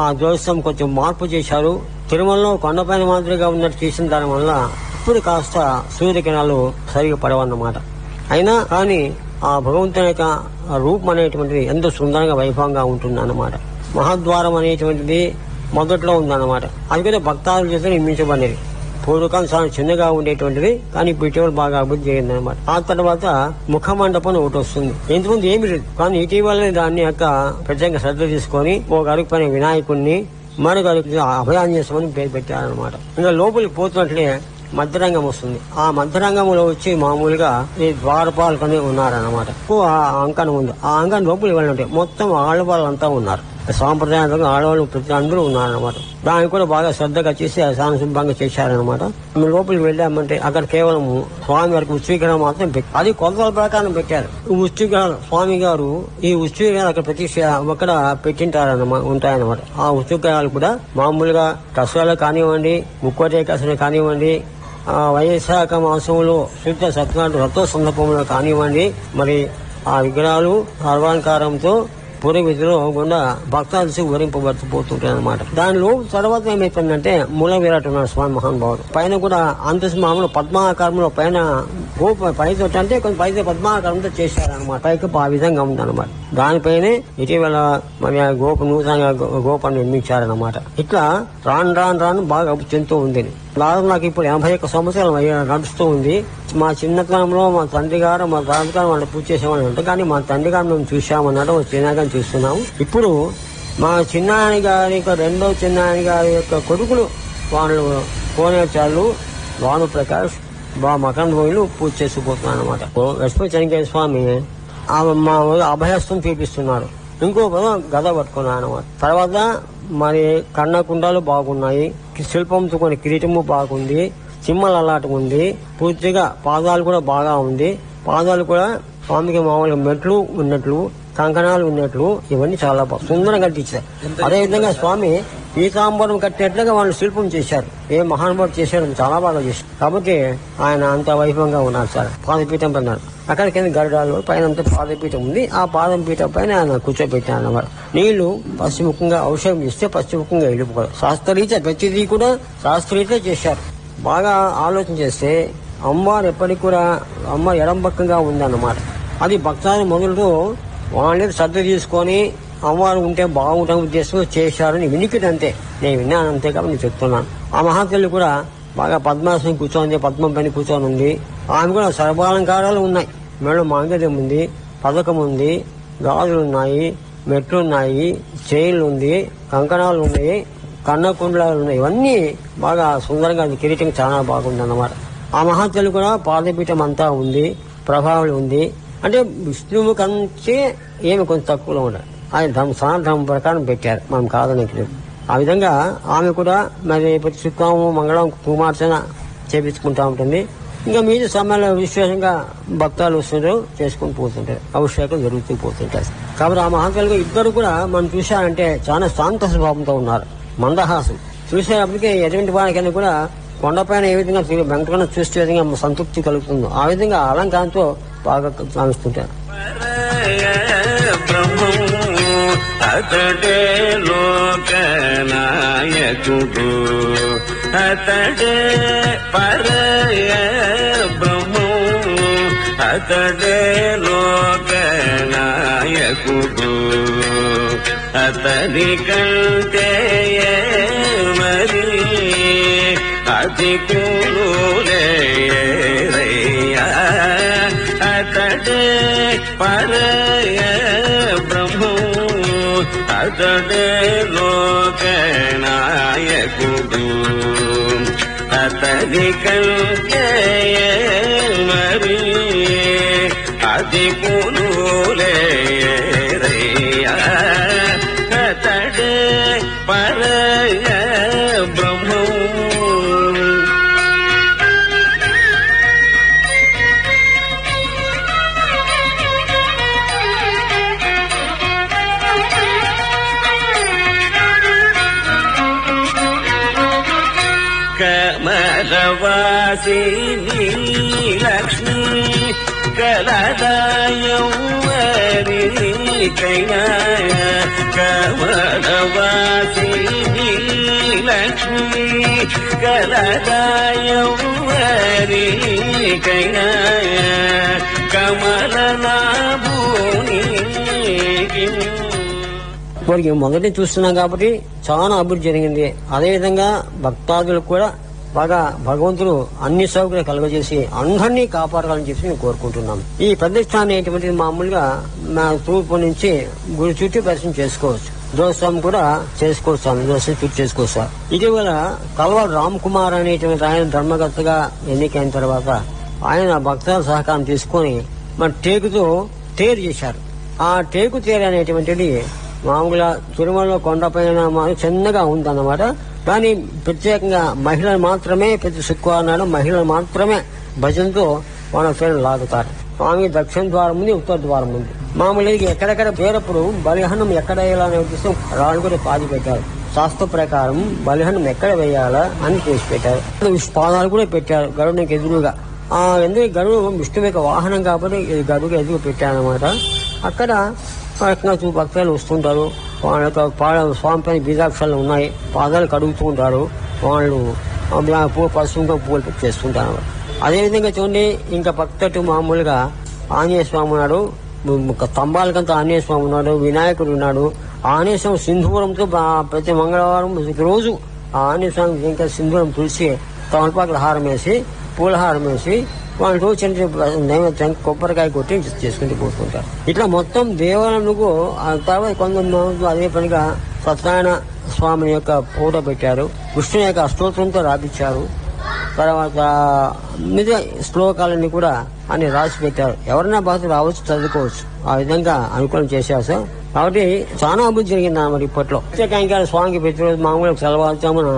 ఆ జ్యోతిషం కొంచెం మార్పు చేశారు. తిరుమలలో కొండపైన మాదిరిగా ఉన్నట్టు చేసిన దాని వల్ల ఇప్పుడు కాస్త సూర్యకిరణాలు సరిగా పడవన్నమాట. అయినా కానీ ఆ భగవంతుని యొక్క రూపం అనేటువంటిది ఎంతో సుందరంగా వైభవంగా ఉంటుంది అన్నమాట. మహాద్వారం అనేటువంటిది మొదట్లో ఉందన్నమాట. అది కూడా భక్తాదుల చేత నిర్మించబడినది. పూర్వకం చాలా చిన్నగా ఉండేటువంటిది, కానీ ఇప్పుడు ఇటీవల బాగా అభివృద్ధి చేయండి అనమాట. ఆ తర్వాత ముఖ మండపం ఒకటి వస్తుంది. ఇంతకుముందు ఏమి లేదు, కానీ ఇటీవలనే దాన్ని యొక్క ప్రత్యేక శ్రద్ధ తీసుకొని ఒక అరుగు పైన వినాయకుడిని, మరొక అరుగు అభయాంజనేయస్వామిని పేరు పెట్టారనమాట. ఇంకా లోపలికి పోతున్నట్లే మధ్యరంగం వస్తుంది. ఆ మధ్యరంగంలో వచ్చి మామూలుగా ఈ ద్వారపాలకనే ఉన్నారన్నమాట. ఆ అంకణం ఉంది. ఆ అంకణం లోపలికి వెళ్ళినట్టే మొత్తం ఆడవాళ్ళంతా ఉన్నారు. సాంప్రదాయంగా ఆడవాళ్ళు ప్రతి అందరూ ఉన్నారనమాట. దాన్ని కూడా బాగా శ్రద్ధగా చేసి శాంతింభంగా చేశారనమాట. మేము లోపలికి వెళ్ళామంటే అక్కడ కేవలం స్వామి వారికి ఉత్సవీకరణ మాత్రం అది కొలతల ప్రకారం పెట్టారు. ఉత్సవీకరణ స్వామి గారు ఈ ఉత్సవీకరణ అక్కడ ప్రతిష్ట అక్కడ పెట్టింటారన్నమాట, ఉంటాయన్నమాట. ఆ ఉత్సవీకరణలు కూడా మామూలుగా దసరాలు కానివ్వండి, ముక్కోటి ఏకాదశి కానివ్వండి, వైశాఖ మాసంలో శుద్ధ సత్యనారాయణ రథో సందర్భంలో కానివ్వండి, మరి ఆ విగ్రహాలు సర్వాలంకారంతో పూర్వవిధిలో గుండా భక్తాలు ఊరింపబడుతూపోతుంటాయి అనమాట. దానిలో తర్వాత ఏమైపోయిందంటే మూల విరాట్ ఉన్నాడు స్వామి మహానుభావుడు. పైన కూడా మామూలు పద్మాకారంలో పైన పైతో అంటే కొంచెం పైన పద్మాకారంతో చేశారనమాట. పైకి ఆ విధంగా ఉందన్నమాట. దానిపైనే ఇటీవల మరి నూతనంగా గోపాన్ని నిర్మించారనమాట. ఇట్లా రాను బాగా అభివృద్ధి చెందుతూ ఉంది. దాదాపు నాకు ఇప్పుడు 81 సంవత్సరాలు నడుస్తూ ఉంది. మా చిన్నతనంలో మా తండ్రి గారు మా తాతగారు వాళ్ళు పూజ చేసేవాళ్ళు ఉంటారు, కానీ మా తండ్రి గారు మేము చూసామన్నట్టు చిన్నగానే చూస్తున్నాము. ఇప్పుడు మా చిన్నాయన గారి యొక్క రెండో చిన్నాయన గారి యొక్క కొడుకులు వాళ్ళు కోనేచార్లు, భానుప్రకాష్, మకరం పోయిలు పూజ చేసుకుపోతున్నాను అనమాట. లక్ష్మీ చెన్నకేశ్వర స్వామి మా అభయస్తం చూపిస్తున్నారు. ఇంకో గద పట్టుకున్నాను అనమాట. తర్వాత మరి కన్నకుండాలు బాగున్నాయి, శిల్పంతో కొన్ని కిరీటము బాగుంది, సింహల అలాటం ఉంది, పూర్తిగా పాదాలు కూడా బాగా ఉంది. పాదాలు కూడా స్వామికి మామూలుగా మెట్లు ఉన్నట్లు, కంకణాలు ఉన్నట్లు, ఇవన్నీ చాలా సుందరంగా తీశారు. అదేవిధంగా స్వామి పీతాంబరం కట్టినట్లుగా వాళ్ళు శిల్పం చేశారు. ఏ మహానుభావుడు చేశారు, చాలా బాగా చేశారు. కాబట్టి ఆయన అంత వైభవంగా ఉన్నారు సార్. పాదపీఠం పన్నారు, అక్కడ కింద గరుడాలు పైన అంతా పాదపీఠం ఉంది. ఆ పాదం పీఠం పైన ఆయన కూర్చోబెట్టాను అన్నమాట. నీళ్లు పశ్చిముఖంగా ఔషధం ఇస్తే పశ్చిముఖంగా వెళ్ళిపోవాలి. శాస్త్రరీత్యా ప్రతిదీ కూడా శాస్త్రరీత్యా చేశారు. బాగా ఆలోచన చేస్తే అమ్మవారు ఎప్పటికి కూడా అమ్మ ఎడంపక్కంగా ఉందన్నమాట. అది భక్తాన్ని మొదలుతో వాళ్ళని శ్రద్ధ తీసుకొని అమ్మవారు ఉంటే బాగుంటాం ఉద్దేశం చేశారని వినికిడంతే, నేను విన్నాను అంతే కాబట్టి నేను చెప్తున్నాను. ఆ మహాతల్లి కూడా బాగా పద్మాసనం కూర్చోంది, పద్మం పైన కూర్చొని ఉంది. ఆమె కూడా సర్వాలంకారాలు ఉన్నాయి. మేడ మాంగళ్యం ఉంది, పథకం ఉంది, గాజులు ఉన్నాయి, మెట్లు ఉన్నాయి, చైన్లు ఉంది, కంకణాలు ఉన్నాయి, కన్నకుండలాలు ఉన్నాయి. ఇవన్నీ బాగా సుందరంగా కిరీటం చాలా బాగుంది అన్నమాట. ఆ మహాతల్లి కూడా పాదపీఠం అంతా ఉంది, ప్రభావం ఉంది. అంటే విష్ణువు కంటే ఏమి కొంచెం తక్కువలో ఉండాలి. ఆయన సనాతన ప్రకారం పెట్టారు, మనం కాదని. ఆ విధంగా ఆమె కూడా మరి ప్రతి శుక్రము మంగళం కుమార్చన చేపించుకుంటా ఉంటుంది. ఇంకా మీద సమయంలో విశేషంగా భక్తాలు వస్తుంటారు, చేసుకుని పోతుంటారు, అభిషేకం జరుగుతూ పోతుంటారు. కాబట్టి ఆ మహాకలుగా ఇద్దరు కూడా మనం చూశారంటే చాలా శాంత స్వభావంతో ఉన్నారు, మందహాసం. చూసేటప్పటికీ ఎటువంటి వారికైనా కూడా కొండపైన ఏ విధంగా వెంకటరమణ చూసే విధంగా సంతృప్తి కలుగుతుందో ఆ విధంగా అలంకారంతో బాగా సాగిస్తుంటారు. అతడే లోకనాయకుడు, అతడే పరయ బ్రహ్మం, అతడే లోకనాయకుడు, అతని కంటే మరి అతి కూలేరయ్యా, అతడే పరయ బ్రహ్మం, అతడే లోకనాయకుడు, అతని కంటే మరి అతి కూలేరయ్యా, అతడే పరయ బ్రహ్మం. కమలవాసిని లక్ష్మీ కలదాయౌవరికైనా, కమలవాసిని లక్ష్మీ కలదాయౌవరికైనా, కమలనాభూని వారికి మొదటి చూస్తున్నాం కాబట్టి చాలా అభివృద్ధి జరిగింది. అదేవిధంగా భక్తాదులకు కూడా బాగా భగవంతుడు అన్ని సౌకర్యాలు కలుగజేసి అందరినీ కాపాడాలని చెప్పి మేము కోరుకుంటున్నాం. ఈ ప్రతిష్టాన్ని ఏంటంటే మామూలుగా మా తూర్పు నుంచి గుడి చుట్టూ దర్శనం చేసుకోవచ్చు, దోషం కూడా చేసుకోవచ్చు, దోషం చుట్టూ చేసుకోవచ్చు. ఇటీవల కల్వాడు రామ్ కుమార్ అనేటువంటి ఆయన ధర్మకర్తగా ఎన్నికైన తర్వాత ఆయన భక్తుల సహకారం తీసుకొని మన టేకుతో తేరు చేశారు. ఆ టేకు తేరు అనేటువంటిది మామూలుగా తిరుమలలో కొండపైన చిన్నగా ఉందన్నమాట. కానీ ప్రత్యేకంగా మహిళలు మాత్రమే ప్రతి శుక్రవారం నాడు మహిళలు మాత్రమే భజనతో వాళ్ళ పేరు లాగుతారు. స్వామి దక్షిణ ద్వారం ఉంది, ఉత్తర ద్వారం ఉంది. మామూలుగా ఎక్కడెక్కడ పేరప్పుడు బలిహనం ఎక్కడ వేయాలనే ఉద్దేశం రాళ్ళు కూడా పాది పెట్టారు. శాస్త్ర ప్రకారం బలిహనం ఎక్కడ వేయాలా అని చేసి పెట్టారు. పాదాలు కూడా పెట్టారు గరుడునికి ఎదురుగా. ఎందుకు గరుడు విష్ణువు యొక్క వాహనం కాబట్టి గరుడుకి ఎదురు పెట్టారనమాట. అక్కడ భక్తులు వస్తుంటారు, వాళ్ళ యొక్క స్వామి పైన బీజాక్షరాలు ఉన్నాయి, పాదాలు కడుగుతూ ఉంటారు, వాళ్ళు పశువుగా పూలు చేస్తుంటారు. అదేవిధంగా చూడండి, ఇంకా పక్కటు మామూలుగా ఆంజనేయ స్వామి ఉన్నాడు, స్తంభాలకంతా ఆంజనేయ స్వామి ఉన్నాడు, వినాయకుడు ఉన్నాడు. ఆంజనేయ స్వామి సింధూరంతో ప్రతి మంగళవారం రోజు ఆంజనేయ స్వామి ఇంకా సింధూరం తులిసి తమలపాకుల హారం వేసి పూలహారం వేసి వాళ్ళు చిన్న నైవేద్యం కొబ్బరికాయ కొట్టి చేసుకుంటూ పోతుంటారు. ఇట్లా మొత్తం దేవాలయంకు తర్వాత కొంతమంది అదే పనిగా సత్యనారాయణ స్వామి యొక్క ఫోటో పెట్టారు, కృష్ణు యొక్క అష్టోత్తరంతో రాపించారు. తర్వాత మిగతా శ్లోకాలన్నీ కూడా అన్ని రాసి పెట్టారు. ఎవరైనా భక్తులు రావచ్చు, చదువుకోవచ్చు. ఆ విధంగా అనుకూలం చేశారు సార్. కాబట్టి చాలా అభివృద్ధి జరిగింది అన్నమాట ఇప్పట్లో. ప్రత్యేకంగా స్వామికి ప్రతిరోజు మామూలుగా తెల్లవారుజామున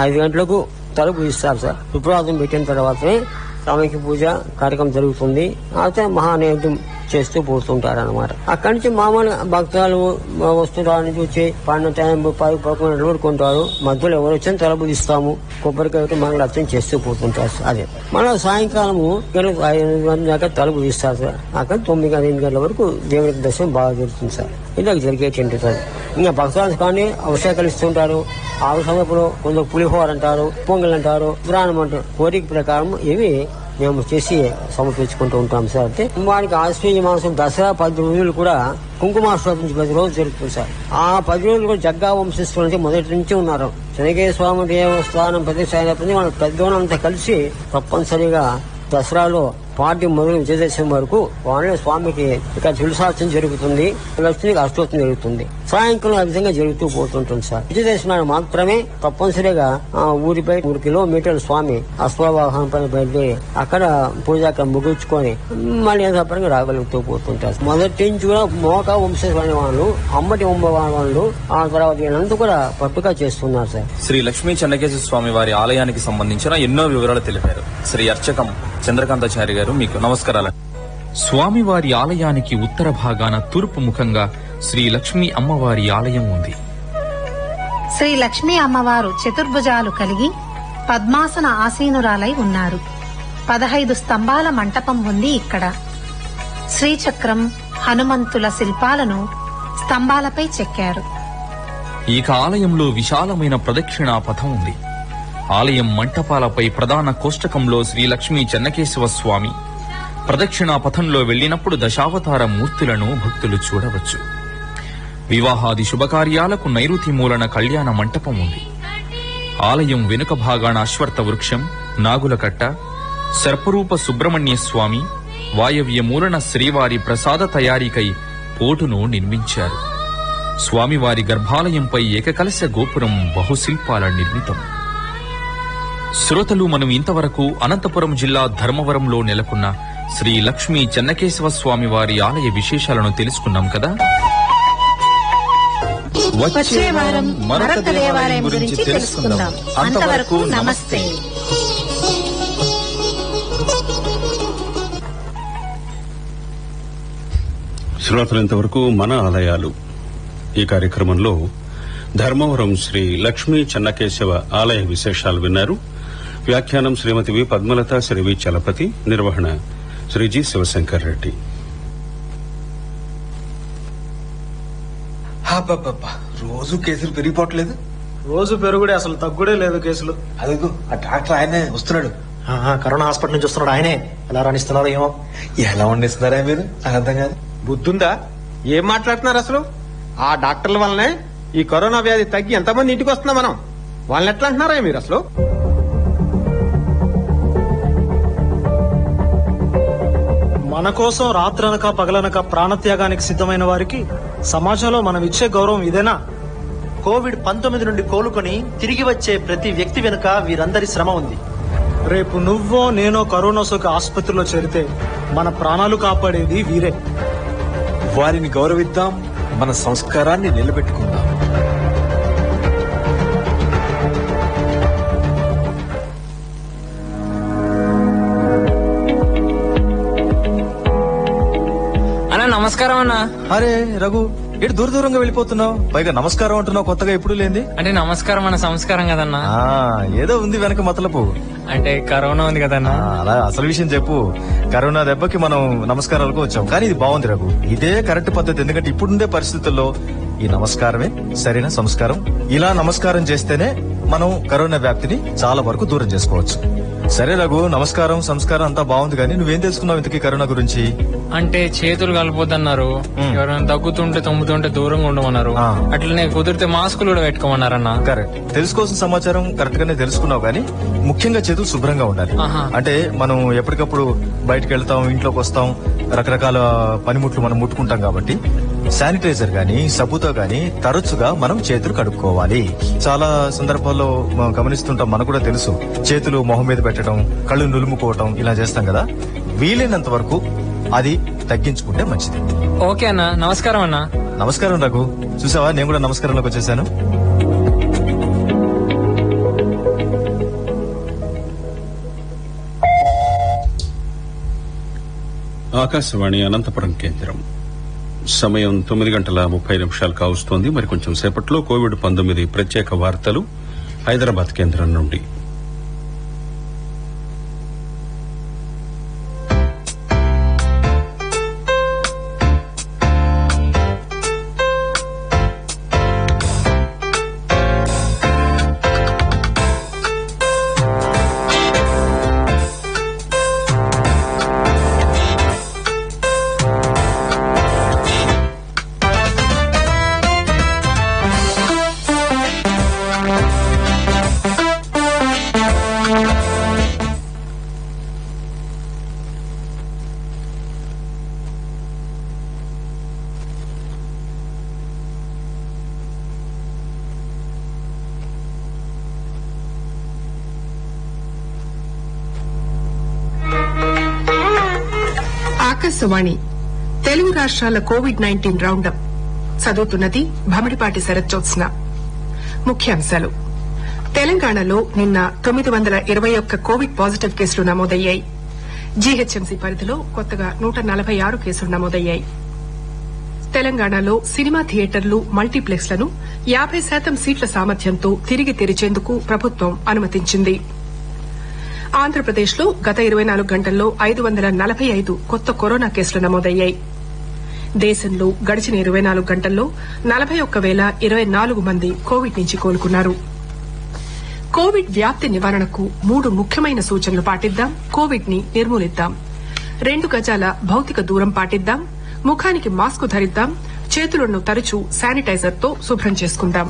5 గంటలకు తలుపు ఇస్తారు సార్. సుప్రభాతం పెట్టిన తర్వాతనే స్వామికి పూజ కార్యక్రమం జరుగుతుంది. అయితే మహానైవేద్యం చేస్తూ పోతుంటారు అనమాట. అక్కడి నుంచి మామూలుగా భక్తులు వస్తుంటారు నుంచి వచ్చి 12 టైం 10-11 వరకు ఉంటారు. మధ్యలో ఎవరు వచ్చినా తలుపు ఇస్తాము, కొబ్బరికాయ మనకు అర్థం చేస్తూ పోతుంటారు. అదే మళ్ళీ సాయంకాలము 5 గంటల దాకా తలుపు ఇస్తారు సార్. అక్కడ 9-8 గంటల వరకు దేవుడికి దర్శనం బాగా జరుగుతుంది సార్. ఇలా జరిగేటువంటి సార్. ఇంకా భక్తులు కానీ అవసరాలు ఇస్తుంటారు. ఆ సమయంలో కొందరు పులిహోర అంటారు, పొంగల్ అంటారు, పురాణం అంటారు. కోరిక ప్రకారం ఇవి మేము చేసి సమర్పించుకుంటూ ఉంటాం సార్. అంటే వారికి ఆశ్వీజ మాసం దసరా 10 రోజులు కూడా కుంకుమాష్టమి నుంచి 10 రోజులు జరుగుతుంది సార్. ఆ 10 రోజులు కూడా జగ్గా వంశస్థులు అంటే మొదటి నుంచి ఉన్నారు. చెనకేశ్వర స్వామి దేవస్థానం ప్రతిష్టాపన వాళ్ళ పెద్దోళ్ళంతా కలిసి తప్పనిసరిగా దసరాలో పార్టీ మొదలు విజయదశమి వరకు వాళ్ళ స్వామికి ఇక్కడ తులసార్చన జరుగుతుంది, లక్ష్మికి అష్టోత్తరం జరుగుతుంది. సాయంకాలం ఆ విధంగా జరుగుతూ పోతుంటుంది సార్. విజయదశమి నాడు మాత్రమే తప్పనిసరిగా ఊరిపై 3 కిలోమీటర్ల స్వామి అశ్వవాహనం పైన బయలుదేరి అక్కడ పూజాక ముగించుకొని మళ్ళీ యథాపరంగా రాగలుగుతూ పోతుంటారు. మొదటి నుంచి కూడా మోక వంశస్థులైన వాళ్ళు, అమ్మటి వాళ్ళు, ఆ తర్వాత వీళ్ళంతా కూడా పట్టుగా చేస్తున్నారు సార్. శ్రీ లక్ష్మీ చెన్నకేశ్వర స్వామి వారి ఆలయానికి సంబంధించిన ఎన్నో వివరాలు తెలిపారు శ్రీ అర్చకం చంద్రకాంతాచారి గారు. మీకు నమస్కారాలు. స్వామివారి ఆలయానికి ఉత్తర భాగాన తూర్పు ముఖంగా శ్రీ లక్ష్మీ అమ్మవారి ఆలయం ఉంది. శ్రీ లక్ష్మీ అమ్మవారు చతుర్భుజాలు కలిగి పద్మాసన ఆసీనురాలై ఉన్నారు. 15 స్తంభాల మంటపం ఉంది ఇక్కడ. శ్రీచక్రం, హనుమంతుల శిల్పాలను స్తంభాలపై చెక్కారు. ఇక ఆలయంలో విశాలమైన ప్రదక్షిణా పథం ఉంది. ఆలయం మంటపాలపై ప్రధాన కోష్టకంలో శ్రీ లక్ష్మీ చెన్నకేశవ స్వామి, ప్రదక్షిణా పథంలో వెళ్లినప్పుడు దశావతార మూర్తులను భక్తులు చూడవచ్చు. వివాహాది శుభకార్యాలకు నైరుతి మూలన కళ్యాణ మంటపం ఉంది. ఆలయం వెనుక భాగాన అశ్వత్థ వృక్షం, నాగులకట్ట, సర్పరూప సుబ్రహ్మణ్య స్వామి, వాయవ్య మూలన శ్రీవారి ప్రసాద తయారీకై పోటును నిర్మించారు. స్వామివారి గర్భాలయంపై ఏకకలశ గోపురం బహుశిల్పాల నిర్మితం. శ్రోతలు, మనం ఇంతవరకు అనంతపురం జిల్లా ధర్మవరంలో నెలకొన్న శ్రీ లక్ష్మీ చెన్నకేశవ స్వామి వారి ఆలయ విశేషాలను తెలుసుకున్నాం కదా. వచ్చే వారం మరొక దేవాలయం గురించి తెలుసుకుందాం. అంతవరకు నమస్తే. శ్రోతలంతవరకు మన ఆలయాలు ఈ కార్యక్రమంలో ధర్మవరం శ్రీ లక్ష్మీ చెన్నకేశవ ఆలయ విశేషాలు విన్నారు. వ్యాఖ్యానం శ్రీమతి వి పద్మలత, శ్రీ వి చలపతి, నిర్వహణ శ్రీ జి శివశంకర్ రెడ్డి. రోజు కేసులు పెరిగిపోవట్లేదు. రోజు పెరుగుడే, అసలు తగ్గుడే లేదు కేసులు. అదిగో ఆ డాక్టర్ ఆయనే వస్తున్నాడు. కరోనా హాస్పిటల్ నుంచి వస్తున్నాడు ఆయనే. ఎలా రాణిస్తున్నారో ఏమో. ఎలా వండిస్తున్నారా మీరు? నాకు అర్థం కాదు. బుద్ధుందా? ఏం మాట్లాడుతున్నారు అసలు? ఆ డాక్టర్ల వల్లనే ఈ కరోనా వ్యాధి తగ్గి ఎంతమంది ఇంటికి వస్తున్నాం మనం. వాళ్ళని ఎట్లా అంటున్నారా మీరు అసలు? మన కోసం రాత్రనక పగలనక ప్రాణత్యాగానికి సిద్ధమైన వారికి సమాజంలో మనం ఇచ్చే గౌరవం ఇదేనా? కోవిడ్-19 నుండి కోలుకొని తిరిగి వచ్చే ప్రతి వ్యక్తి వెనుక వీరందరి శ్రమ ఉంది. రేపు నువ్వో నేనో కరోనా సోకి ఆసుపత్రిలో చేరితే మన ప్రాణాలు కాపాడేది వీరే. వారిని గౌరవిద్దాం, మన సంస్కారాన్ని నిలబెట్టుకుందాం. నమస్కారం అన్నా. అరే రఘు, ఇటు దూరంగా వెళ్ళిపోతున్నావు. పైగా నమస్కారం అంటున్నావు, కొత్తగా ఎప్పుడు లేంది. అంటే నమస్కారం అన్న సంస్కారం కదన్నా. ఏదో ఉంది వెనక మతలపు. అంటే కరోనా ఉంది కదన్నా. అలా అసలు విషయం చెప్పు. కరోనా దెబ్బకి మనం నమస్కారాలకు వచ్చాం, కానీ ఇది బాగుంది రఘు. ఇదే కరెక్ట్ పద్ధతి. ఎందుకంటే ఇప్పుడుండే పరిస్థితుల్లో ఈ నమస్కారమే సరైన సంస్కారం. ఇలా నమస్కారం చేస్తేనే మనం కరోనా వ్యాప్తిని చాలా వరకు దూరం చేసుకోవచ్చు. సరే రఘు, నమస్కారం సంస్కారం అంతా బాగుంది, కానీ నువ్వేం తెలుసుకున్నావు ఇంతకీ కరోనా గురించి? అంటే చేతులు కలపొద్దన్నారు, ఎవరైనా దగ్గుతుంటే తుమ్ముతుంటే దూరంగా ఉండమన్నారు, అట్లనే కుదిరితే మాస్కులు కూడా పెట్టుకోమన్నారన్న. కరెక్ట్. తెలుసుకోవాల్సిన సమాచారం కరెక్ట్ గానే తెలుసుకున్నావు, కానీ ముఖ్యంగా చేతులు శుభ్రంగా ఉండాలి. అంటే మనం ఎప్పటికప్పుడు బయటకు వెళ్తాం, ఇంట్లోకి వస్తాం, రకరకాల పనిముట్లు మనం ముట్టుకుంటాం కాబట్టి శానిటైజర్ గాని సబ్బుతో గాని తరచుగా మనం చేతులు కడుక్కోవాలి. చాలా సందర్భాల్లో మనం గమనిస్తుంటాం, మనకు కూడా తెలుసు, చేతులు మొహం మీద పెట్టడం, కళ్ళు నులుముకోవటం ఇలా చేస్తాం కదా. వీలైనంత వరకు అది తగ్గించుకుంటే మంచిది. ఓకే అన్న, నమస్కారం అన్న. నమస్కారం రఘు. చూసావా, నేను కూడా నమస్కారంలోకి వచ్చేసాను. ఆకాశవాణి అనంతపురం కేంద్రం. సమయం 9:30 కావస్తోంది. మరి కొంచెం సేపట్లో కోవిడ్-19 ప్రత్యేక వార్తలు హైదరాబాద్ కేంద్రం నుండి. ఆకాశవాణి తెలుగు రాష్ట్రాల కోవిడ్-19 రౌండప్ చదువుతున్నది భమిడిపాటి శరత్జ్యోత్స్న. ముఖ్యాంశాలు. తెలంగాణలో నిన్న 921 కోవిడ్ పాజిటివ్ కేసులు నమోదయ్యాయి. జీహెచ్ఎంసీ పరిధిలో కొత్తగా 146 కేసులు నమోదయ్యాయి. తెలంగాణలో సినిమా థియేటర్లు, మల్టీప్లెక్స్లను 50% సీట్ల సామర్థ్యంతో తిరిగి తెరిచేందుకు ప్రభుత్వం అనుమతించింది. ఆంధ్రప్రదేశ్లో గత 24 గంటల్లో 545 కొత్త కరోనా కేసులు నమోదయ్యాయి. దేశంలో గడిచిన 24 గంటల్లో 41,024 మంది కోవిడ్ నుంచి కోలుకున్నారు. కోవిడ్ వ్యాప్తి నివారణకు 3 ముఖ్యమైన సూచనలు పాటిద్దాం. కోవిడ్ ని నిర్మూలిద్దాం. 2 గజాల భౌతిక దూరం పాటిద్దాం. ముఖానికి మాస్కు ధరిద్దాం. చేతులను తరచూ శానిటైజర్తో శుభ్రం చేసుకుందాం.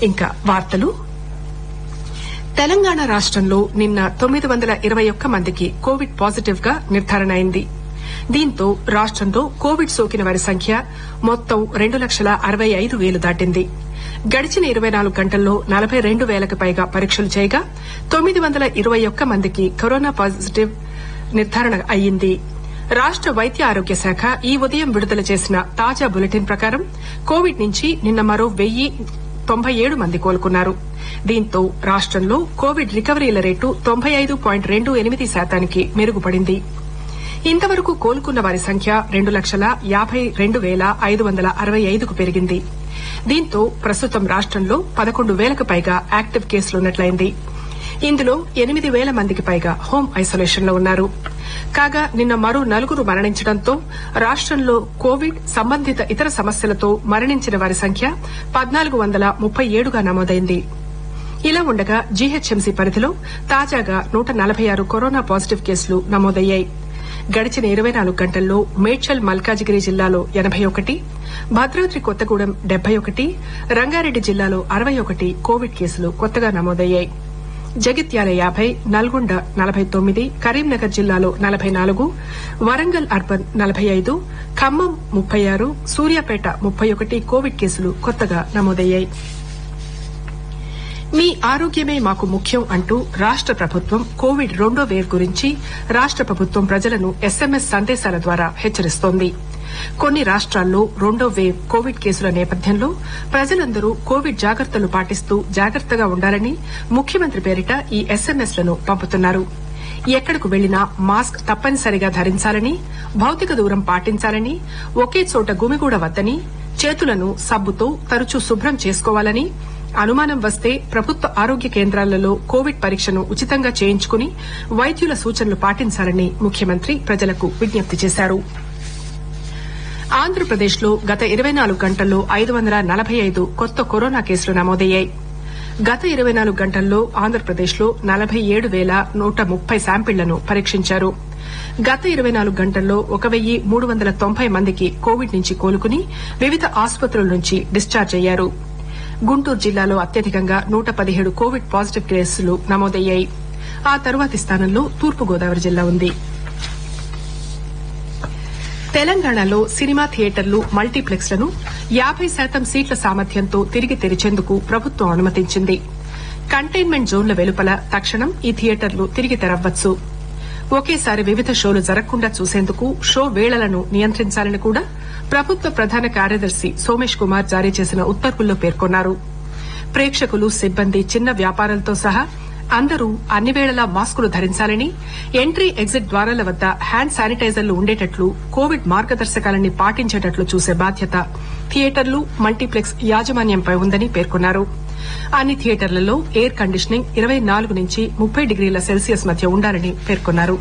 ఇంకా వార్తలు. తెలంగాణ రాష్టంలో నిన్న 921 మందికి కోవిడ్ పాజిటివ్ గా నిర్ధారణ అయింది. దీంతో రాష్టంలో కోవిడ్ సోకిన వారి సంఖ్య మొత్తం 2,65,000 దాటింది. గడిచిన 24 గంటల్లో 42,000కి పైగా పరీక్షలు చేయగా 921 మందికి కరోనా పాజిటివ్ నిర్ధారణ అయ్యింది. రాష్ట వైద్య ఆరోగ్య శాఖ ఈ ఉదయం విడుదల చేసిన తాజా బులెటిన్ ప్రకారం కోవిడ్ నుంచి నిన్న మరో 1,097 మంది కోలుకున్నారు. దీంతో రాష్టంలో కోవిడ్ రికవరీల రేటు 95.28% మెరుగుపడింది. ఇంతవరకు కోలుకున్న వారి సంఖ్య 2,52,565కు పెరిగింది. దీంతో ప్రస్తుతం రాష్టంలో 11,000కు పైగా యాక్టివ్ కేసులున్నట్లయింది. ఇందులో 8,000 మందికి పైగా హోం ఐసోలేషన్ లో ఉన్నారు. కాగా నిన్న మరో 4 మరణించడంతో రాష్టంలో కోవిడ్ సంబంధిత ఇతర సమస్యలతో మరణించిన వారి సంఖ్య 1,437గా నమోదైంది. ఇలా ఉండగా జీహెచ్ఎంసీ పరిధిలో తాజాగా 146 కరోనా పాజిటివ్ కేసులు నమోదయ్యాయి. గడిచిన 24 గంటల్లో మేడ్చల్ మల్కాజిగిరి జిల్లాలో 81, భద్రాద్రి కొత్తగూడెం 71, రంగారెడ్డి జిల్లాలో 61 కోవిడ్ కేసులు కొత్తగా నమోదయ్యాయి. జగిత్యాల 50, నల్గొండ 49, కరీంనగర్ జిల్లాలో 44, వరంగల్ అర్బన్ 45, ఖమ్మం 36, సూర్యాపేట 31 కోవిడ్ కేసులు కొత్తగా నమోదయ్యాయి. మీ ఆరోగ్యమే మాకు ముఖ్యం అంటూ రాష్ట ప్రభుత్వం కోవిడ్ 2వ వేవ్ గురించి రాష్ట ప్రభుత్వం ప్రజలను ఎస్ఎంఎస్ సందేశాల ద్వారా హెచ్చరిస్తోంది. కొన్ని రాష్ట్రాల్లో 2వ వేవ్ కోవిడ్ కేసుల నేపథ్యంలో ప్రజలందరూ కోవిడ్ జాగ్రత్తలు పాటిస్తూ జాగ్రత్తగా ఉండాలని ముఖ్యమంత్రి పేరిట ఈ ఎస్ఎంఎస్లను పంపుతున్నారు. ఎక్కడకు వెళ్లినా మాస్క్ తప్పనిసరిగా ధరించాలని, భౌతిక దూరం పాటించాలని, ఒకే చోట గుమిగూడవద్దని, చేతులను సబ్బుతో తరచూ శుభ్రం చేసుకోవాలని, అనుమానం వస్తే ప్రభుత్వ ఆరోగ్య కేంద్రాలలో కోవిడ్ పరీక్షను ఉచితంగా చేయించుకుని వైద్యుల సూచనలు పాటించాలని ముఖ్యమంత్రి ప్రజలకు విజ్ఞప్తి చేశారు. ఆంధ్రప్రదేశ్లో గత 24 గంటల్లో 545 కొత్త కరోనా కేసులు నమోదయ్యాయి. గత 24 గంటల్లో ఆంధ్రప్రదేశ్లో 47,130 శాంపిళ్లను పరీక్షించారు. గత 24 గంటల్లో 1,390 మందికి కోవిడ్ నుంచి కోలుకుని వివిధ ఆసుపత్రుల నుంచి డిశ్చార్జ్ అయ్యారు. గుంటూరు జిల్లాలో అత్యధికంగా 117 కోవిడ్ పాజిటివ్ కేసులు నమోదయ్యాయి. ఆ తరువాతి స్థానంలో తూర్పుగోదావరి జిల్లా ఉంది. తెలంగాణలో సినిమా థియేటర్లు మల్టీప్లెక్స్లను 50% సీట్ల సామర్థ్యంతో తిరిగి తెరిచేందుకు ప్రభుత్వం అనుమతించింది. కంటైన్మెంట్ జోన్ల వెలుపల తక్షణం ఈ థియేటర్లు తిరిగి తెరవచ్చు. ఒకేసారి వివిధ షోలు జరగకుండా చూసేందుకు షో వేళలను నియంత్రించాలని కూడా ప్రభుత్వ ప్రధాన కార్యదర్శి సోమేష్ కుమార్ జారీ చేసిన ఉత్తర్వుల్లో పేర్కొన్నారు. ప్రేక్షకులు, సిబ్బంది, చిన్న వ్యాపారాలతో సహా అందరూ అన్ని వేళలా మాస్కులు ధరించాలని, ఎంట్రీ ఎగ్జిట్ ద్వారాల వద్ద హ్యాండ్ శానిటైజర్లు ఉండేటట్లు కోవిడ్ మార్గదర్శకాలని పాటించేటట్లు చూసే బాధ్యత థియేటర్లు, మల్టీప్లెక్స్ యాజమాన్యంపై ఉందని పేర్కొన్నారు. అన్ని థియేటర్లలో ఎయిర్ కండిషనింగ్ 24 నుంచి 30 డిగ్రీల సెల్సియస్ మధ్య ఉండాలని పేర్కొన్నారు.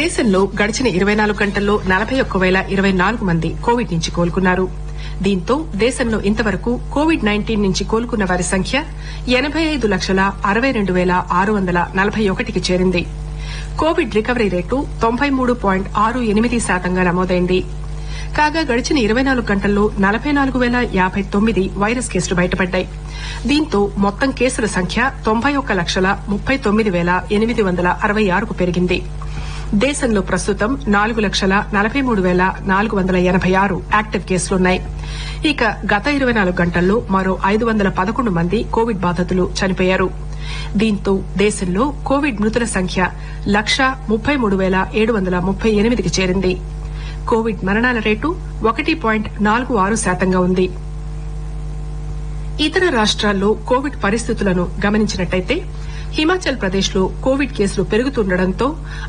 దేశంలో గడిచిన 24 గంటల్లో 41,024 మంది కోవిడ్ నుంచి కోలుకున్నారు. దీంతో దేశంలో ఇంతవరకు కోవిడ్-19 నుంచి కోలుకున్న వారి సంఖ్య 85,62,641కి చేరింది. కోవిడ్ రికవరీ రేటు 93.68% నమోదైంది. కాగా గడిచిన 24 గంటల్లో 44,059 వైరస్ కేసులు బయటపడ్డాయి. దీంతో మొత్తం కేసుల సంఖ్య 91,39,866కు పెరిగింది. దేశంలో ప్రస్తుతం 4,43,486 యాక్టివ్ కేసులున్నాయి. ఇక గత 24 గంటల్లో మరో 511 మంది కోవిడ్ బాధితులు చనిపోయారు. దీంతో దేశంలో కోవిడ్ మృతుల సంఖ్య 1,33,738కి చేరింది. కోవిడ్ మరణాల రేటు 1.46% ఉంది. ఇతర రాష్ట్రాల్లో కోవిడ్ పరిస్థితులను గమనించినట్టయితే హిమాచల్ ప్రదేశ్ లో కోవిడ్ కేసులు పెరుగుతుండటంతో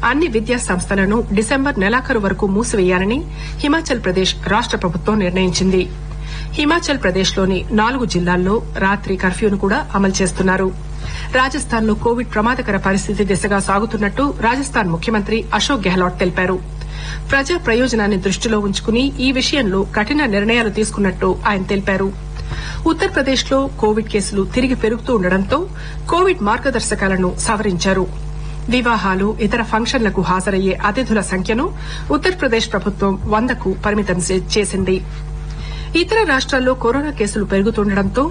అన్ని విద్యా సంస్థలను డిసెంబర్ నెలాఖరు వరకు మూసివేయాలని హిమాచల్ ప్రదేశ్ రాష్ట ప్రభుత్వం నిర్ణయించింది. హిమాచల్ ప్రదేశ్ లోని 4 జిల్లాల్లో రాత్రి కర్ఫ్యూను కూడా అమలు చేస్తున్నారు. రాజస్థాన్ లో కోవిడ్ ప్రమాదకర పరిస్థితి దిశగా సాగుతున్నట్టు రాజస్థాన్ ముఖ్యమంత్రి అశోక్ గెహ్లాట్ తెలిపారు. ప్రజా ప్రయోజనాన్ని దృష్టిలో ఉంచుకుని ఈ విషయంలో కఠిన నిర్ణయాలు తీసుకున్నట్టు ఆయన తెలిపారు. ఉత్తరప్రదేశ్ లో కోవిడ్ కేసులు తిరిగి పెరుగుతూ ఉండడంతో కోవిడ్ మార్గదర్శకాలను సవరించారు. వివాహాలు, ఇతర ఫంక్షన్లకు హాజరయ్యే అతిథుల సంఖ్యను ఉత్తరప్రదేశ్ ప్రభుత్వం 100కు పరిమితం చేసింది. ఇతర రాష్ట్రాల్లో కరోనా కేసులు పెరుగుతుండటంతో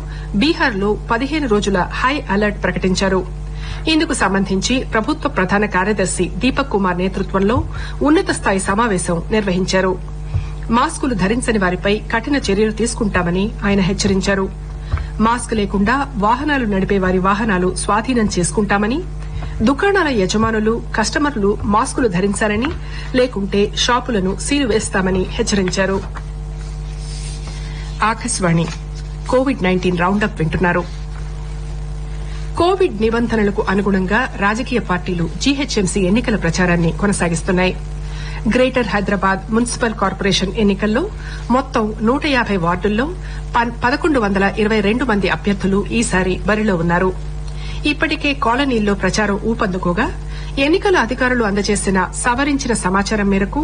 బీహార్లో 15 రోజుల హై అలర్ట్ ప్రకటించారు. ఇందుకు సంబంధించి ప్రభుత్వ ప్రధాన కార్యదర్శి దీపక్ కుమార్ నేతృత్వంలో ఉన్నత స్థాయి సమావేశం నిర్వహించారు. మాస్కులు ధరించని వారిపై కఠిన చర్యలు తీసుకుంటామని ఆయన హెచ్చరించారు. మాస్క్ లేకుండా వాహనాలు నడిపే వారి వాహనాలు స్వాధీనం చేసుకుంటామని, దుకాణాల యజమానులు, కస్టమర్లు మాస్కులు ధరించాలని, లేకుంటే షాపులను సీలు వేస్తామని హెచ్చరించారు. ఆకాశవాణి కోవిడ్-19 రౌండప్ వింటున్నారు. కోవిడ్ నిబంధనలకు అనుగుణంగా రాజకీయ పార్టీలు జీహెచ్ఎంసీ ఎన్నికల ప్రచారాన్ని కొనసాగిస్తున్నాయి. గ్రేటర్ హైదరాబాద్ మున్సిపల్ కార్పొరేషన్ ఎన్నికల్లో మొత్తం 150 వార్డుల్లో 1,122 మంది అభ్యర్థులు ఈసారి బరిలో ఉన్నారు. ఇప్పటికే కాలనీల్లో ప్రచారం ఊపందుకోగా ఎన్నికల అధికారులు అందజేసిన సవరించిన సమాచారం మేరకు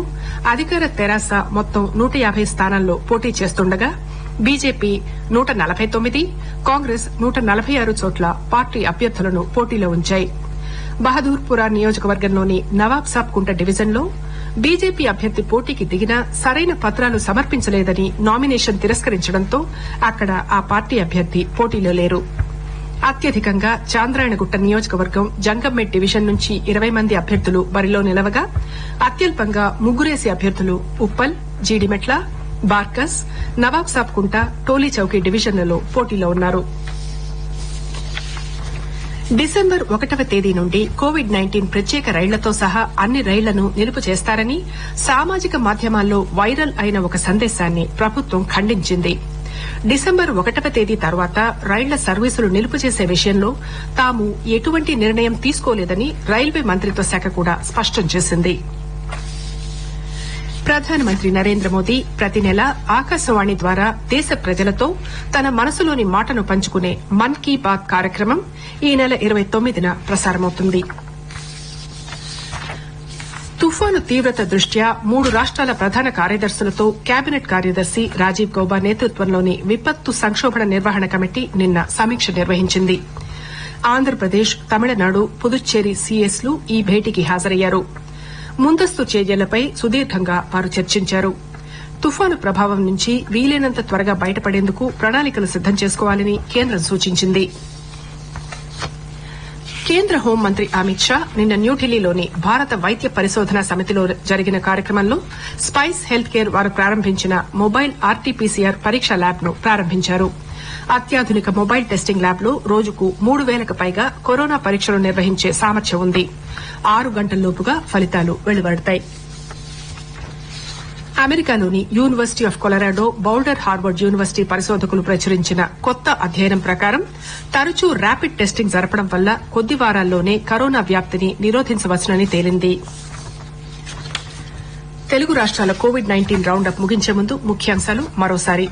అధికార తెరాస మొత్తం 150 స్థానాల్లో పోటీ చేస్తుండగా బీజేపీ 149, కాంగ్రెస్ 146 చోట్ల పార్టీ అభ్యర్థులను పోటీలో ఉంచాయి. బహదూర్పురా నియోజకవర్గంలోని నవాబ్ సాబ్ కుంట డివిజన్లో బీజేపీ అభ్యర్థి పోటీకి దిగినా సరైన పత్రాలు సమర్పించలేదని నామినేషన్ తిరస్కరించడంతో అక్కడ ఆ పార్టీ అభ్యర్థి పోటీలో లేరు. అత్యధికంగా చాంద్రాయణగుట్ట నియోజకవర్గం జంగంమెట్ డివిజన్ నుంచి 20 మంది అభ్యర్థులు బరిలో నిలవగా అత్యల్పంగా ముగ్గురేసి అభ్యర్థులు ఉప్పల్, జీడిమెట్ల, బార్కస్, నవాబ్ సాబ్ కుంట, టోలీ చౌకీ డివిజన్లలో పోటీలో ఉన్నారు. డిసెంబర్ 1వ తేదీ నుండి కోవిడ్-19 ప్రత్యేక రైళ్లతో సహా అన్ని రైళ్లను నిలుపు చేస్తారని సామాజిక మాధ్యమాల్లో వైరల్ అయిన ఒక సందేశాన్ని ప్రభుత్వం ఖండించింది. డిసెంబర్ 1వ తేదీ తర్వాత రైళ్ల సర్వీసులు నిలుపు చేసే విషయంలో తాము ఎటువంటి నిర్ణయం తీసుకోలేదని రైల్వే మంత్రిత్వ శాఖ కూడా స్పష్టం చేసింది. ప్రధానమంత్రి నరేంద్ర మోదీ ప్రతి నెల ఆకాశవాణి ద్వారా దేశ ప్రజలతో తన మనసులోని మాటను పంచుకునే మన్ కీ బాత్ కార్యక్రమం ఈ నెల 29న ప్రసారమవుతుంది. తుఫాను తీవ్రత దృష్ట్యా 3 రాష్ట్రాల ప్రధాన కార్యదర్శులతో కేబినెట్ కార్యదర్శి రాజీవ్ గౌబా నేతృత్వంలోని విపత్తు సంక్షోభణ నిర్వహణ కమిటీ నిన్న సమీక్ష నిర్వహించింది. ఆంధ్రప్రదేశ్, తమిళనాడు, పుదుచ్చేరి సీఎస్లు ఈ భేటీకి హాజరయ్యారు. ముందస్తు చర్యలపై సుదీర్ఘంగా వారు చర్చించారు. తుఫాను ప్రభావం నుంచి వీలైనంత త్వరగా బయటపడేందుకు ప్రణాళికలు సిద్దం చేసుకోవాలని కేంద్రం సూచించింది. కేంద్ర హోంమంత్రి అమిత్ షా నిన్న న్యూఢిల్లీలోని భారత వైద్య పరిశోధన సమితిలో జరిగిన కార్యక్రమంలో స్పైస్ హెల్త్ కేర్ వారు ప్రారంభించిన మొబైల్ ఆర్టీపీసీఆర్ పరీక్ష ల్యాబ్ ను ప్రారంభించారు. అత్యాధునిక మొబైల్ టెస్టింగ్ ల్యాబ్ లో రోజుకు 3,000కు పైగా కరోనా పరీక్షలు నిర్వహించే సామర్థ్యం ఉంది. 6 గంటల్లోపుగా ఫలితాలు వెలువడతాయి. అమెరికాలోని university of Colorado, boulder Harvard university పరిశోధకులు ప్రచురించిన కొత్త అధ్యయనం ప్రకారం తరచూ ర్యాపిడ్ టెస్టింగ్ జరపడం వల్ల కొద్ది వారాల్లోనే కరోనా వ్యాప్తిని నిరోధించవచ్చునని తేలింది. తెలుగు రాష్ట్రాల కోవిడ్-19 రౌండప్ ముగించే ముందు ముఖ్యాంశాలు మరోసారి.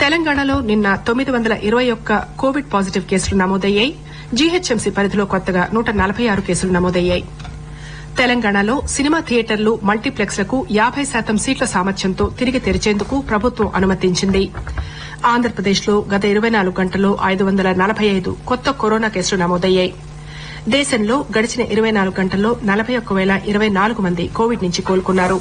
తెలంగాణలో నిన్న 921 కోవిడ్ పాజిటివ్ కేసులు నమోదయ్యాయి. జీహెచ్ఎంసీ పరిధిలో కొత్తగా 146 కేసులు నమోదయ్యాయి. తెలంగాణలో సినిమా థియేటర్లు, మల్టీప్లెక్స్లకు 50% సీట్ల సామర్థ్యంతో తిరిగి తెరిచేందుకు ప్రభుత్వం అనుమతించింది. ఆంధ్రప్రదేశ్లో గత 24 గంటల్లో 545 కొత్త కరోనా కేసులు నమోదయ్యాయి. దేశంలో గడిచిన 24 గంటల్లో 41,024 మంది కోవిడ్ నుంచి కోలుకున్నారు.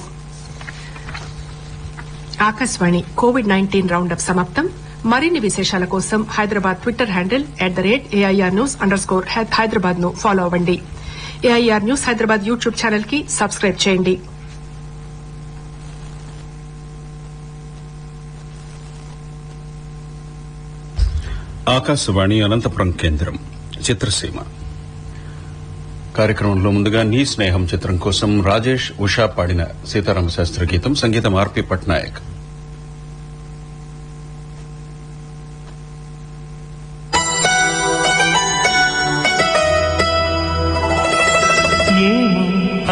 ఆకాశవాణి కోవిడ్-19 రౌండప్ సమాప్తం. మరిన్ని విశేషాల కోసం హైదరాబాద్ ట్విట్టర్ హ్యాండిల్ @AIRnews_హైదరాబాద్ ను ఫాలో అవ్వండి. AIR news Hyderabad YouTube channel కి సబ్స్క్రైబ్ చేయండి. ఆకాశవాణి అనంతపురం కేంద్రం చిత్రసీమ కార్యక్రమంలో ముందుగా నీ స్నేహం చిత్రం కోసం రాజేష్, ఉషా పాడిన సీతారామ శాస్త్రి గీతం, సంగీతం ఆర్పి పట్నాయక్.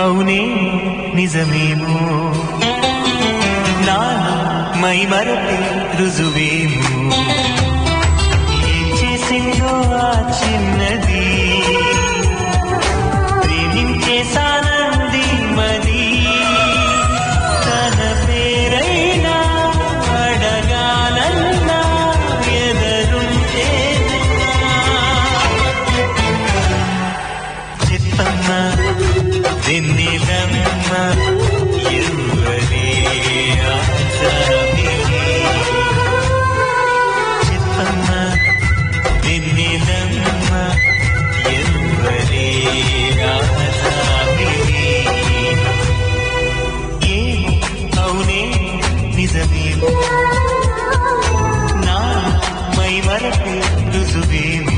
అవునే నిజమేమో నాలో మై మరపే రుజువేమో ఏం చేసిందో ఆ చిన్నది ప్రేమించేసానంది మది తన పేరైనా అడగాలన్నా ఎదరుంటే చెప్పమ్మా వెన్నెలమ్మ ఎవ్వరే ఆసామిని చెప్పమ్మ వెన్నెలమ్మ ఎవ్వరే ఆసామిని ఏమో అవునే నిజమేమో నా మై మరపే రుజువేమో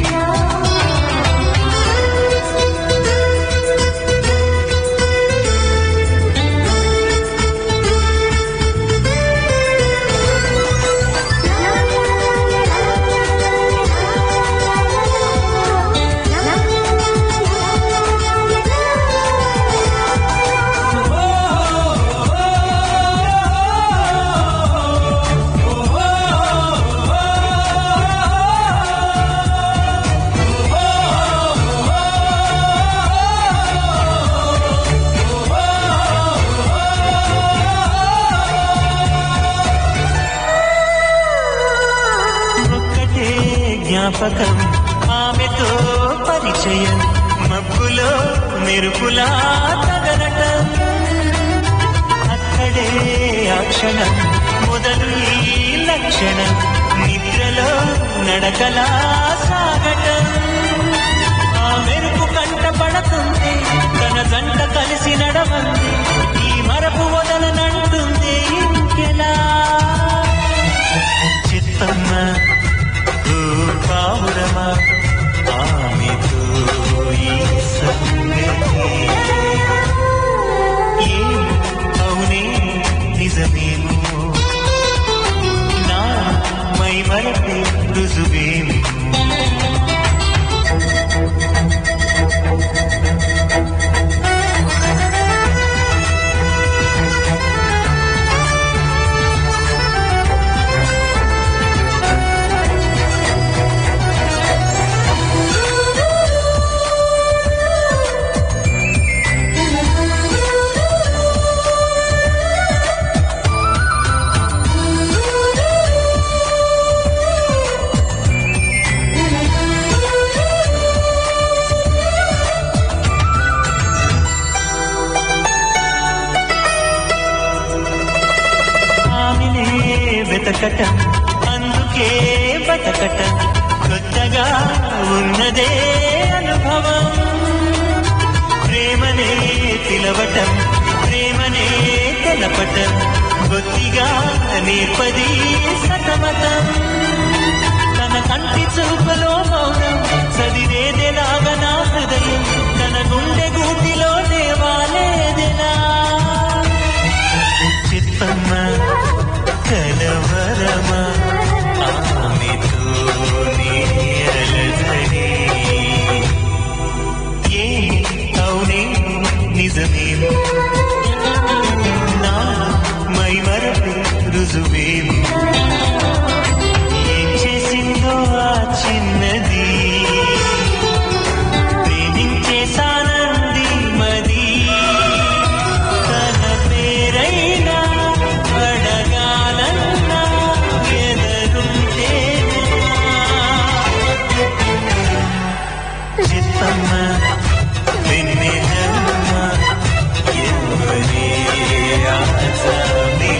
జ్ఞాపకం ఆమెతో పరిచయం మబ్బులో మెరుపులా తగలటం అక్కడే ఆ క్షణం మొదలు ఈ లక్షణం నిద్రలో నడకలా సాగటం ఆ మెరుపు కంట పడుతుంది తన జంట కలిసి నడవంది ఈ మరపు వదలనంటుంది ఇంకెలా చిత్తమ్మ పావురమా ఆమెతో ఈ సంగతి అవునే నిజమేమో నా మై మరపే రుజువేమో వెతకటం అందుకే బతకటం కొత్తగా ఉన్నదే అనుభవం గెలవటం ప్రేమనే తెలపటం బొత్తిగా నేర్పది సతమతం తన కంటి చూపులో మౌనం చదివేదెలాగా నా హృదయం తన గుండె గూటిలో దేవాలేదెలా చిత్తమ్మ కలవరమా ఆమెతో అలజడే ఏ అవునే నిజమేమో నా మై మరపే రుజువేమో ఏం చేసిందో ఆ చిన్నది ప్రేమించేసానంది మది తన పేరైనా అడగాలన్నా ఎదరుంటే చిత్తమ్మ వెన్నెలమ్మ ఎవరే ఆసామి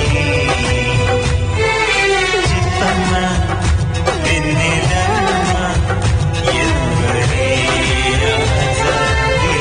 చిత్తమ్మ వెన్నెలమ్మ ఎవరే ఆసామి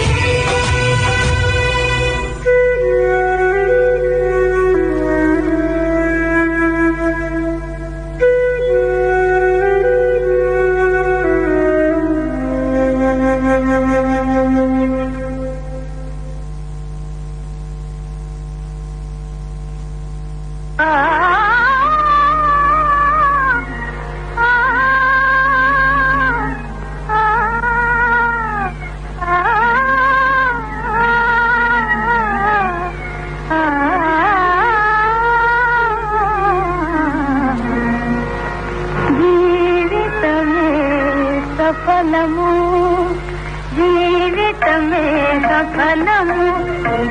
జీవితమే సఫలము జీవితమే సఫలము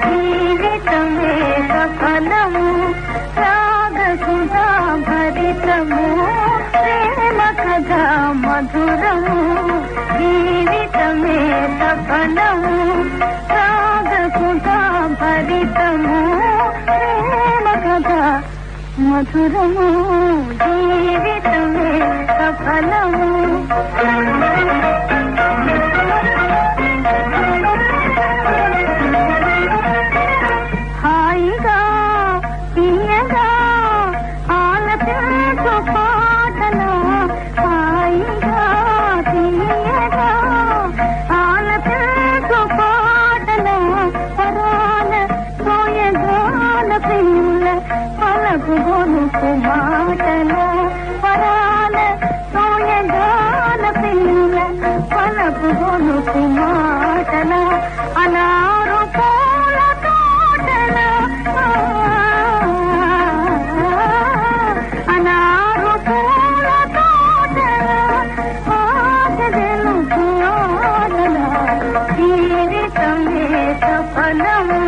జీవితమే సఫలము రాగసుధా భరితము ప్రేమ కథా మధురము జీవితమే సఫలము రాగసుధా భరితము ప్రేమ కథా మధురము జీవితమే సఫలము హాయిగా తీయగా ఆలపించు పాటలు హాయిగా తీయగా ఆలపించు పాటలు పరాల సోయగాల పిల్ల పలకు గొనుకు మాటలు పరాల సోయగాల పిల్ల పలకు గొనుకు మాటలు అనారు పూల తోటల అనారు పూల తోటల ఆశలు ఆటల జీవితమే సఫలము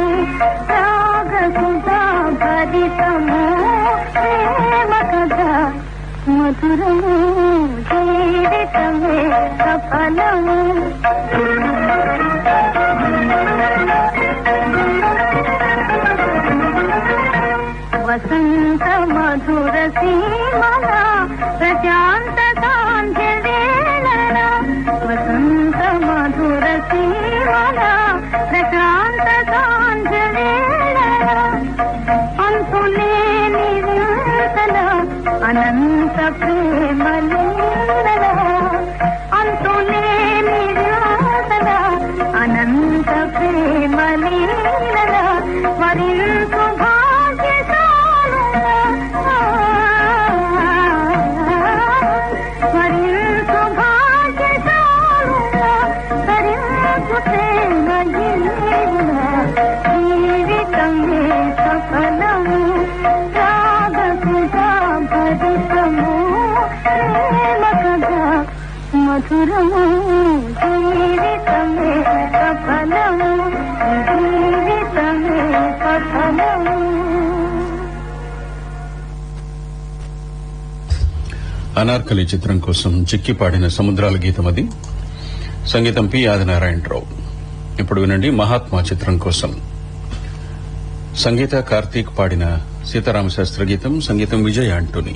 రాగసుధా భరితము ప్రేమ కథ మధురము జీవితమే సఫలము వసంత మధుర సీమల ప్రశాంత సాంధ్య వేళల వసంత మధుర సీమల ప్రశాంత సాంధ్య వేళల అంతులేని వింతల అనంత ప్రేమ లీలల అంతులేని వింతల అనంత ప్రేమ లీలల వరించు జీవితమే సఫలము రాగసుధా భరితము ప్రేమ కథా మధురము జీవితమే సఫలము జీవితమే సఫలము. అనార్కలి చిత్రం కోసం చిక్కి పాడిన సముద్రాల గీతం అది. సంగీతం పి ఆదినారాయణరావు. ఇప్పుడు వినండి మహాత్మా చిత్రం కోసం సంగీత కార్తీక్ పాడిన సీతారామ శాస్త్ర గీతం. సంగీతం విజయ్ ఆంటోనీ.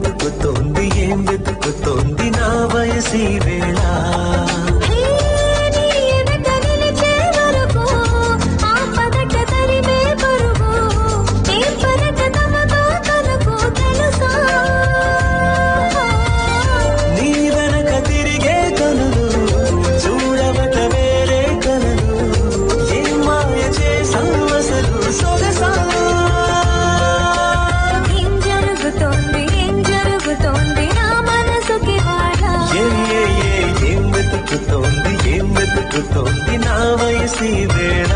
వెతుకుతోంది ఏం వెతుకుతోంది నా వయసి వేళ వెతుకుతోంది నా వయసి వేళ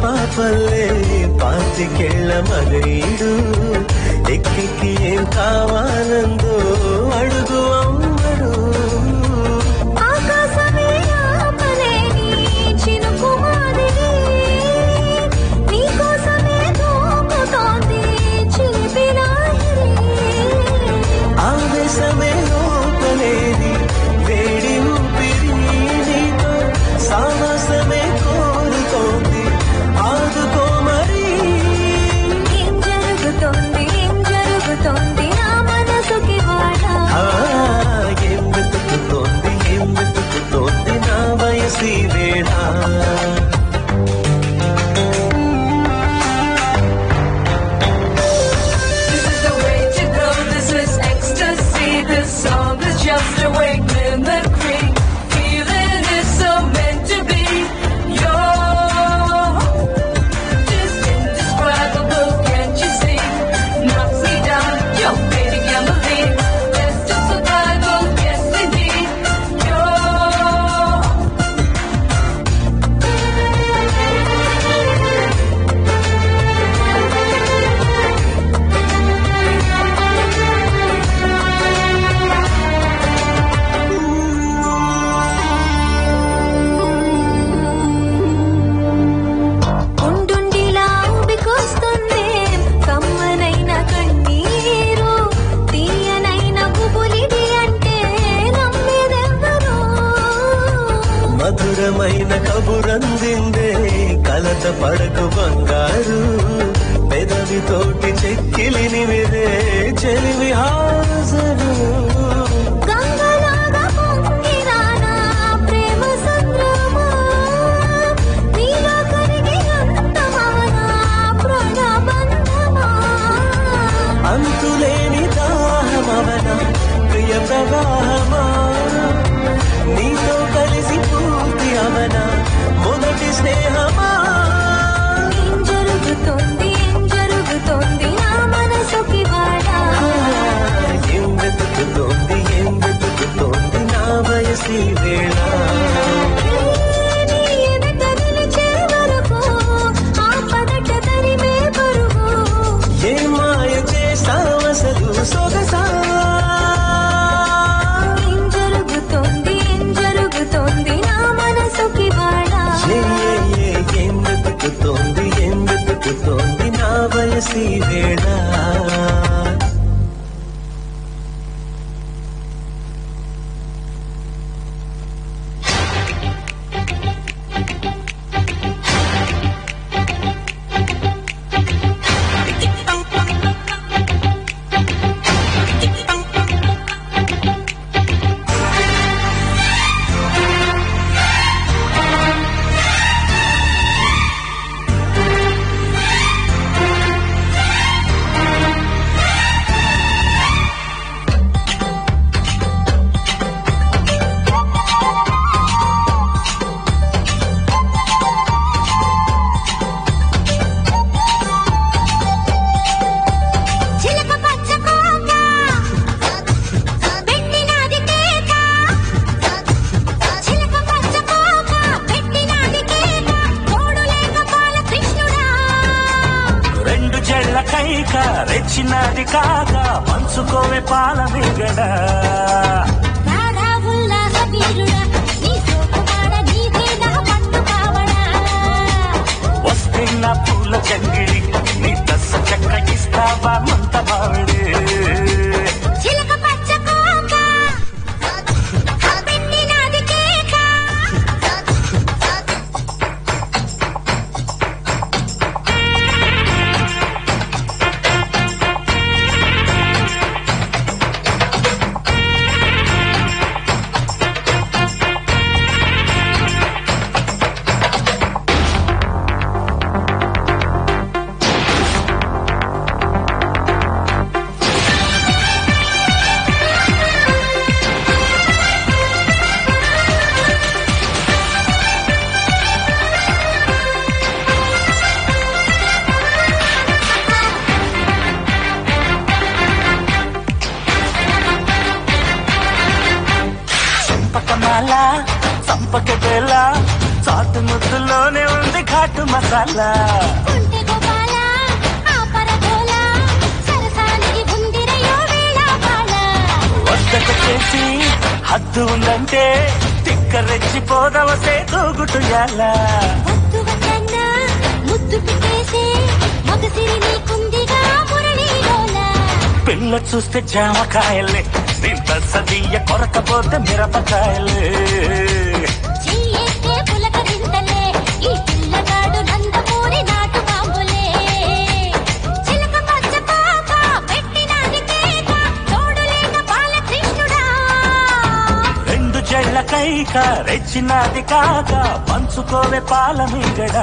పాపల్లే పాతికేళ్ల మగీడు ఎక్కికి ఏం కావాలందో అడుగు అమ్మడు ఆవేశమే లోపలేని వేడి ఊపిరి నీతో సాహసమే కోరుతోంది ఆదుకో మరి ఏం జరుగుతోంది నా మనసుకి ఏం వెతుకుతోంది నా వయసి వేళ Just a wake mimicry, feeling is so meant to be. You're just indescribable, can't you see? Knocks me down, you're fading Emily. Best of survival, yes indeed. ఉండుండిలా ఉబికొస్తుంది కమ్మనైన కన్నీరు తీయనైన గుబులిది అంటే నమ్మేదెవరు మధురమైన కబురందిందే కలత పడకు బంగారు పెదవితోటి చెక్కిలిని విరే చెలివి హాజరు గంగలాగా పొంగిరానా ప్రేమ సంద్రమా నీలో కరిగి అంతమవనా ప్రణబంధమా అంతులేని దాహమవన ప్రియ ప్రవాహమా నీతో కలిసి పూర్తి అవన మొదటి స్నేహమా ఏం జరుగుతోంది నా మనసుకి వాడా రెచ్చినది కాక పంచుకోవే పాల మిగడ వస్తే నా పూల చంగిడి నీ దశ చక్క ఇస్తావా మంత బావిడే చంపక బేళ చాటు ముద్దులోనే ఉంది ఘాటు మసాలా వద్దక చేసి హద్దు ఉందంటే తిక్క రెచ్చిపోదవసే తూగుటుయాలా పిల్ల చూస్తే జామకాయలే నింత సదియ కొరకపోతే మిరపకాయలే రెండు జళ్ళ కైక రెచ్చినది కాక పంచుకోవే పాల మిగడ